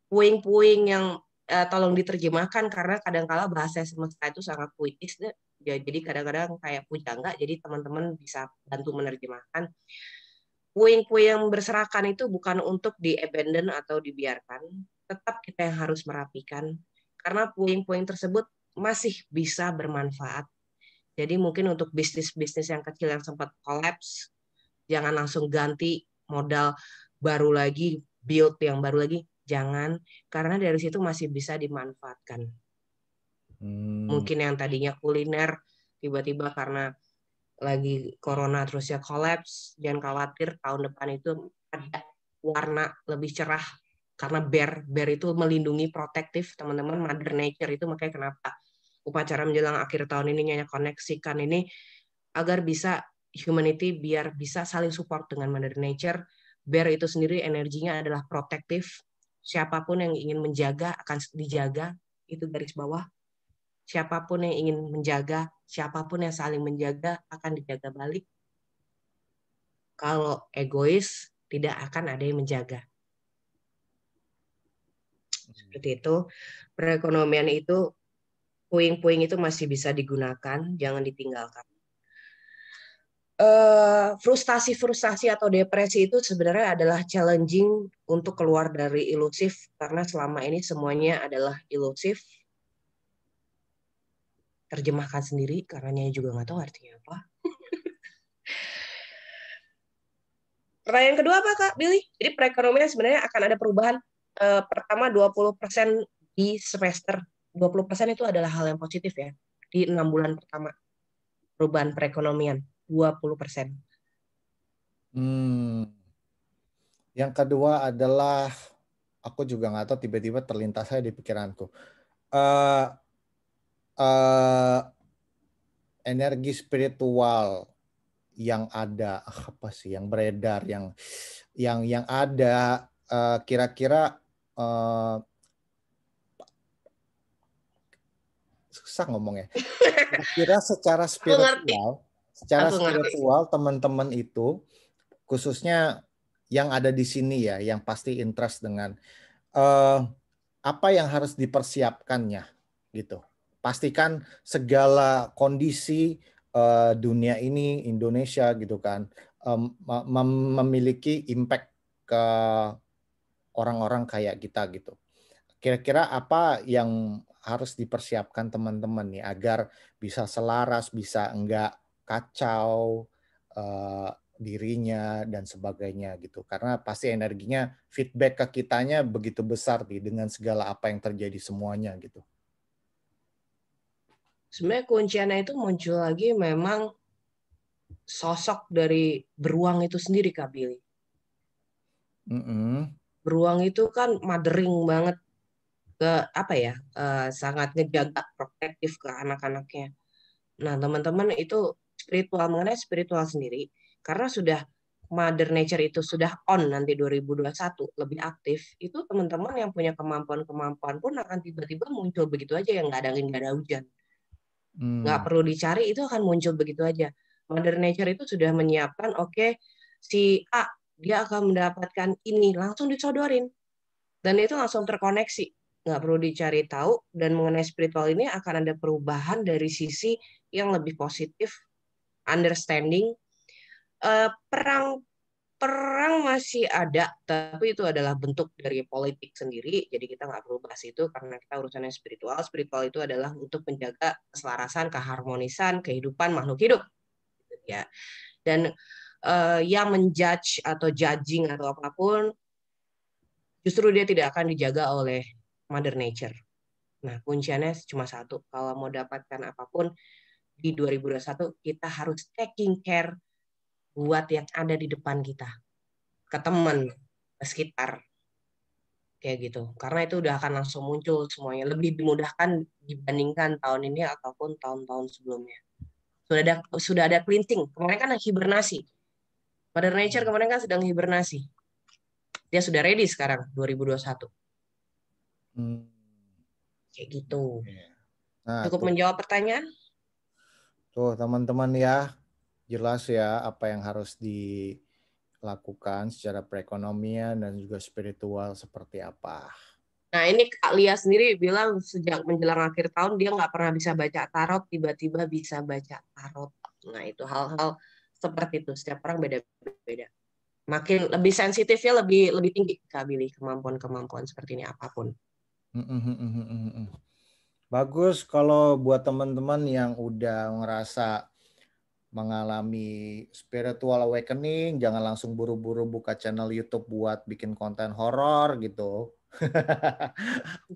Puing-puing yang tolong diterjemahkan, karena kadang-kala bahasa semesta itu sangat puitis. Jadi kadang-kadang kayak pujangga, jadi teman-teman bisa bantu menerjemahkan. Puing-puing yang berserakan itu bukan untuk di-abandon atau dibiarkan, tetap kita yang harus merapikan, karena puing-puing tersebut masih bisa bermanfaat. Jadi mungkin untuk bisnis-bisnis yang kecil yang sempat collapse, jangan langsung ganti modal baru lagi, build yang baru lagi, jangan, karena dari situ masih bisa dimanfaatkan. Mungkin yang tadinya kuliner, tiba-tiba karena lagi corona terus ya collapse, jangan khawatir, tahun depan itu ada warna lebih cerah, karena bear itu melindungi, protektif, teman-teman, Mother Nature itu, makanya kenapa upacara menjelang akhir tahun ini Nyanya koneksikan ini agar bisa humanity biar bisa saling support dengan Mother Nature. Bear itu sendiri energinya adalah protektif. Siapapun yang ingin menjaga akan dijaga, itu garis bawah. Siapapun yang ingin menjaga, siapapun yang saling menjaga akan dijaga balik. Kalau egois, tidak akan ada yang menjaga. Seperti itu. Perekonomian itu, puing-puing itu masih bisa digunakan, jangan ditinggalkan. Frustasi atau depresi itu sebenarnya adalah challenging untuk keluar dari ilusif, karena selama ini semuanya adalah ilusif. Terjemahkan sendiri, karena Nyanya juga nggak tahu artinya apa. Pertanyaan kedua apa, Kak Billy? Jadi perekonomian sebenarnya akan ada perubahan. Pertama 20% di semester. 20% itu adalah hal yang positif ya. Di 6 bulan pertama. Perubahan perekonomian. 20%. Yang kedua adalah, aku juga nggak tahu, tiba-tiba terlintas saya di pikiranku. Energi spiritual yang ada, apa sih yang beredar, yang ada, kira-kira susah ngomongnya. Kira-kira secara spiritual teman-teman itu, khususnya yang ada di sini ya, yang pasti interest dengan apa yang harus dipersiapkannya gitu. Pastikan segala kondisi dunia ini, Indonesia gitu kan, memiliki impact ke orang-orang kayak kita gitu. Kira-kira apa yang harus dipersiapkan teman-teman nih agar bisa selaras, bisa enggak kacau dirinya dan sebagainya gitu. Karena pasti energinya, feedback ke kitanya begitu besar nih dengan segala apa yang terjadi semuanya gitu. Sebenarnya kunciannya itu muncul lagi memang sosok dari beruang itu sendiri, Kak Billy. Beruang itu kan mothering banget ke sangat ngejaga protektif ke anak-anaknya. Nah, teman-teman itu mengenai spiritual sendiri, karena sudah Mother Nature itu sudah on nanti 2021 lebih aktif, itu teman-teman yang punya kemampuan-kemampuan pun akan tiba-tiba muncul begitu aja, yang nggak ada angin, nggak ada hujan. Nggak perlu dicari, itu akan muncul begitu aja. Mother Nature itu sudah menyiapkan, si A, dia akan mendapatkan ini, langsung disodorin. Dan itu langsung terkoneksi. Nggak perlu dicari tahu, dan mengenai spiritual ini akan ada perubahan dari sisi yang lebih positif, understanding. Perang masih ada, tapi itu adalah bentuk dari politik sendiri, jadi kita nggak perlu bahas itu karena kita urusannya spiritual. Spiritual itu adalah untuk menjaga keselarasan, keharmonisan kehidupan makhluk hidup, ya. Dan yang menjudge atau judging atau apapun, justru dia tidak akan dijaga oleh Mother Nature. Nah, kunciannya cuma satu, kalau mau dapatkan apapun di 2021, kita harus taking care buat yang ada di depan kita, ke teman, ke sekitar, kayak gitu. Karena itu udah akan langsung muncul semuanya, lebih dimudahkan dibandingkan tahun ini ataupun tahun-tahun sebelumnya. Sudah ada cleansing. Kemarin kan hibernasi. Mother Nature kemarin kan sedang hibernasi. Dia sudah ready sekarang 2021. Kayak gitu. Nah, cukup menjawab pertanyaan? Tuh teman-teman ya, jelas ya apa yang harus dilakukan secara perekonomian dan juga spiritual seperti apa. Nah, ini Kak Lia sendiri bilang sejak menjelang akhir tahun dia nggak pernah bisa baca tarot, tiba-tiba bisa baca tarot. Nah, itu hal-hal seperti itu. Setiap orang beda-beda. Makin lebih sensitifnya lebih tinggi Kak Billy, kemampuan-kemampuan seperti ini apapun. Bagus kalau buat teman-teman yang udah ngerasa mengalami spiritual awakening, jangan langsung buru-buru buka channel YouTube buat bikin konten horor gitu.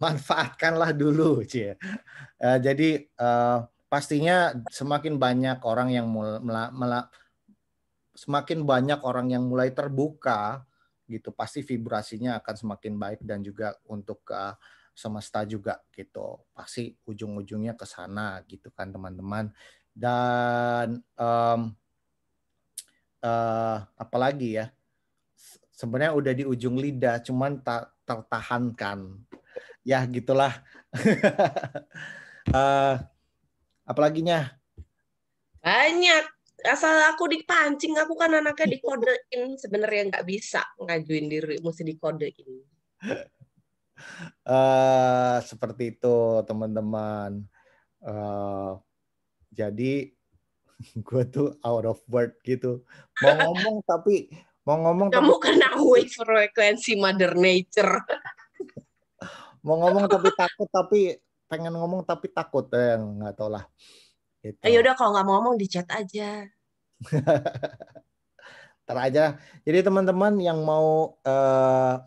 Manfaatkanlah dulu, Cie. Jadi pastinya semakin banyak orang yang mulai terbuka gitu, pasti vibrasinya akan semakin baik dan juga untuk semesta juga gitu. Pasti ujung-ujungnya ke sana gitu kan teman-teman. Dan apalagi ya, sebenarnya udah di ujung lidah cuman tak tertahankan ya gitulah. Apalaginya banyak, asal aku dipancing, aku kan anaknya dikodein, sebenarnya nggak bisa ngajuin diri, mesti dikodein. Seperti itu teman-teman. Jadi gue tuh out of word gitu. Mau ngomong kamu tapi kena wave frekuensi Mother Nature. mau ngomong tapi takut, tapi pengen ngomong tapi takut, nggak tahu lah. Gitu. Ayo udah, kalau nggak mau ngomong di chat aja. Ntar aja. Jadi teman-teman yang mau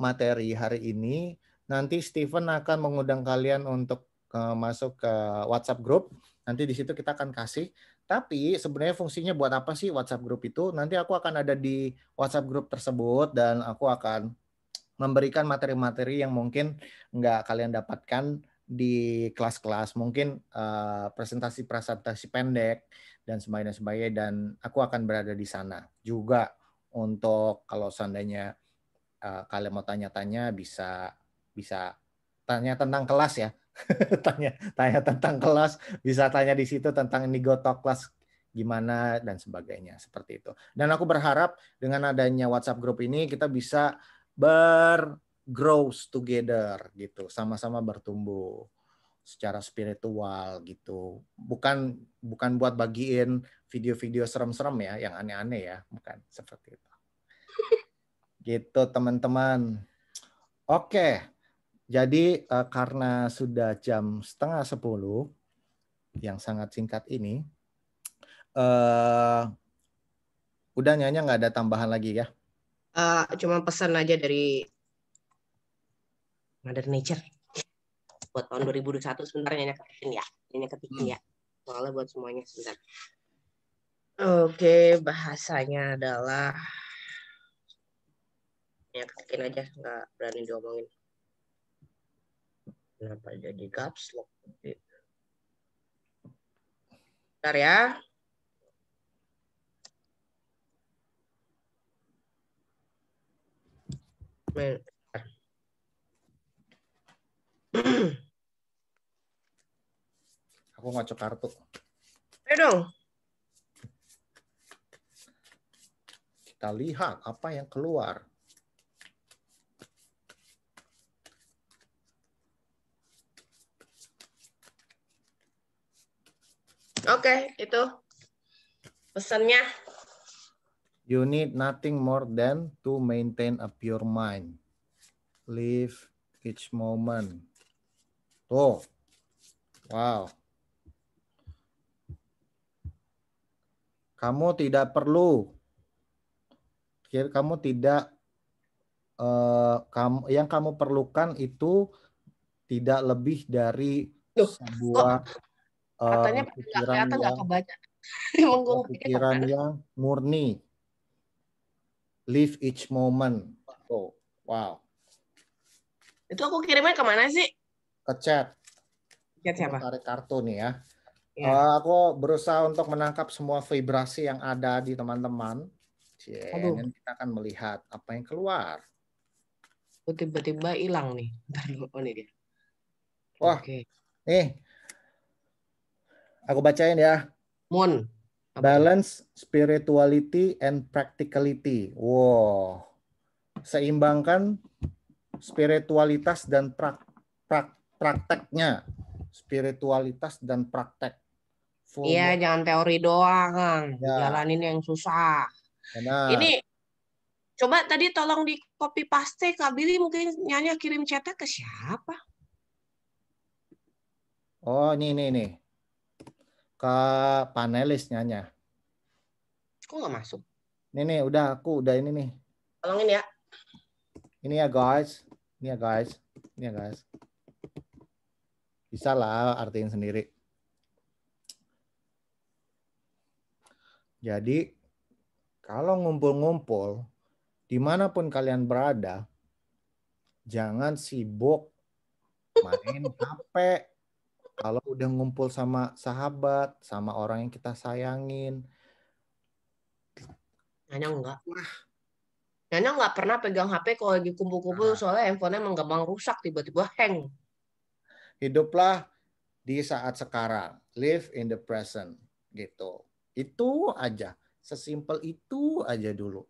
materi hari ini, nanti Steven akan mengundang kalian untuk masuk ke WhatsApp group. Nanti di situ kita akan kasih. Tapi sebenarnya fungsinya buat apa sih WhatsApp group itu? Nanti aku akan ada di WhatsApp group tersebut dan aku akan memberikan materi-materi yang mungkin nggak kalian dapatkan di kelas-kelas. Mungkin presentasi-presentasi pendek dan sebagainya. Dan aku akan berada di sana juga. Untuk kalau seandainya kalian mau tanya-tanya bisa tanya tentang kelas ya. tanya tentang kelas, bisa tanya di situ tentang Indigo Talk Class gimana dan sebagainya, seperti itu. Dan aku berharap dengan adanya WhatsApp group ini kita bisa bergrow together gitu, sama-sama bertumbuh secara spiritual gitu. Bukan buat bagiin video-video serem-serem ya, yang aneh-aneh ya, bukan seperti itu. Gitu teman-teman. Oke. Jadi karena sudah jam 9:30 yang sangat singkat ini, udah Nyanya nggak ada tambahan lagi ya? Cuma pesan aja dari Mother Nature buat tahun 2021 sebentar, Nyanya ketikin ya. Soalnya buat semuanya sebentar. Oke, bahasanya adalah ya ketikin aja, nggak berani diomongin. Kenapa jadi caps lock? Bentar ya. Aku ngocok kartu. Ayo dong. Kita lihat apa yang keluar. Oke, itu pesannya. You need nothing more than to maintain a pure mind. Live each moment. Tuh. Wow. Kamu tidak perlu. Kamu tidak. Yang kamu perlukan itu tidak lebih dari sebuah katanya pikiran nggak yang kebaca. pikiran yang murni. Live each moment. Oh, wow. Itu aku kirimnya kemana sih? Ke chat. Chat siapa? Tarik kartu nih ya. Ya. Aku berusaha untuk menangkap semua vibrasi yang ada di teman-teman. Dan kita akan melihat apa yang keluar. Tiba-tiba hilang nih. Bentar dulu. Oh, ini dia. Wah, nih. Aku bacain ya. Moon. Balance, spirituality, and practicality. Wow. Seimbangkan spiritualitas dan prakteknya. Spiritualitas dan praktek. Iya, jangan teori doang. Ya. Jalanin yang susah. Benar. Ini coba tadi tolong di copy paste. Kak Billy mungkin Nyanya kirim chatnya ke siapa? Oh, nih. Ke panelis Nyanya. Kok nggak masuk? Nih, udah ini nih. Tolongin ya. Ini ya guys. Bisa lah artiin sendiri. Jadi, kalau ngumpul-ngumpul, dimanapun kalian berada, jangan sibuk main HP. Kalau udah ngumpul sama sahabat, sama orang yang kita sayangin. Nyanya enggak. Nyanya nggak pernah pegang HP kalau lagi kumpul-kumpul, soalnya handphonenya emang gampang rusak, tiba-tiba hang. Hiduplah di saat sekarang. Live in the present. Gitu. Itu aja. Sesimpel itu aja dulu.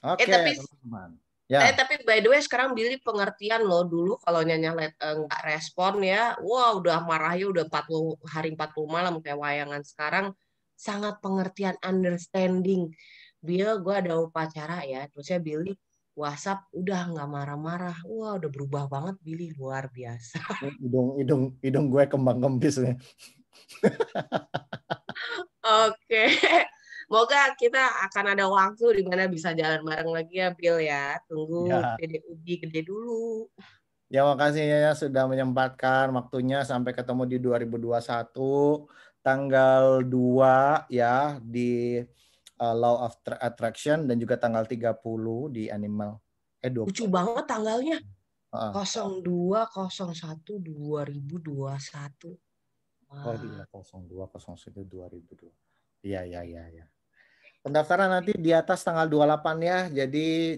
Oke, teman-teman. Ya. Tapi by the way sekarang Billy pengertian loh. Dulu kalau Nyanya nggak respon ya, wah udah marahnya udah 40 hari 40 malam kayak wayangan. Sekarang sangat pengertian, understanding. Bill, gue ada upacara ya, terusnya Billy WhatsApp udah nggak marah-marah. Wah udah berubah banget Billy, luar biasa. Hidung gue kembang kempis nih. Oke. Semoga kita akan ada waktu di mana bisa jalan bareng lagi ya, Bill ya. Tunggu Dede Uji gede dulu. Ya, makasih ya sudah menyempatkan waktunya. Sampai ketemu di 2021 tanggal 2 ya di Law of Attraction dan juga tanggal 30 di Animal. 20. Lucu banget tanggalnya. 02/01/2021. Oh iya, 02/01/2002. Iya. Pendaftaran nanti di atas tanggal 28 ya. Jadi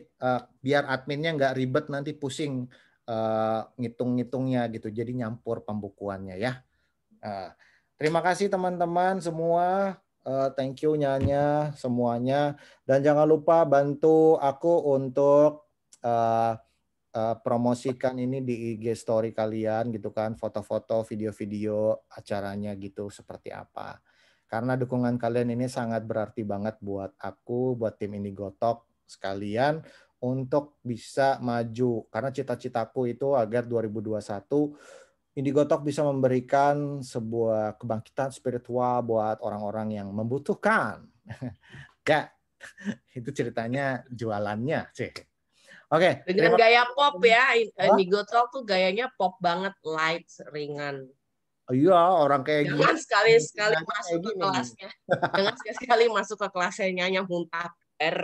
biar adminnya nggak ribet nanti pusing ngitung-ngitungnya gitu. Jadi nyampur pembukuannya ya. Terima kasih teman-teman semua. Thank you Nyanya semuanya. Dan jangan lupa bantu aku untuk promosikan ini di IG story kalian gitu kan. Foto-foto, video-video acaranya gitu seperti apa. Karena dukungan kalian ini sangat berarti banget buat aku, buat tim Indigo Talk sekalian untuk bisa maju. Karena cita-citaku itu agar 2021 Indigo Talk bisa memberikan sebuah kebangkitan spiritual buat orang-orang yang membutuhkan. Ya, itu ceritanya jualannya sih. Oke. Dengan gaya pop ya, Indigo Talk tuh gayanya pop banget, light, ringan. Iya, orang kayak gini. Jangan sekali-sekali Kayak masuk ke gini nih. kelasnya. Jangan sekali-sekali masuk ke kelasnya Nyanya Muntaber.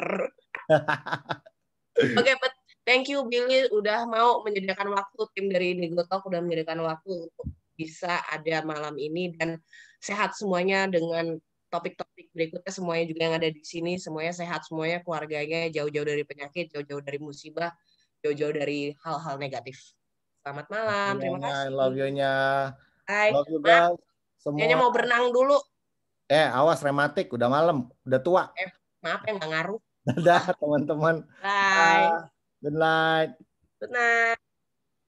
Oke, but thank you Billy udah mau menyediakan waktu, tim dari Indigo Talk udah menyediakan waktu untuk bisa ada malam ini, dan sehat semuanya dengan topik-topik berikutnya, semuanya juga yang ada di sini, semuanya sehat, semuanya keluarganya jauh-jauh dari penyakit, jauh-jauh dari musibah, jauh-jauh dari hal-hal negatif. Selamat malam, terima I kasih. love you-nya. Bye. Love you Maaf, guys. Nyanya Semua. mau berenang dulu. Awas rematik, udah malam, udah tua. Maaf ya, nggak ngaruh. Dadah teman-teman. Bye. Good night. Good night.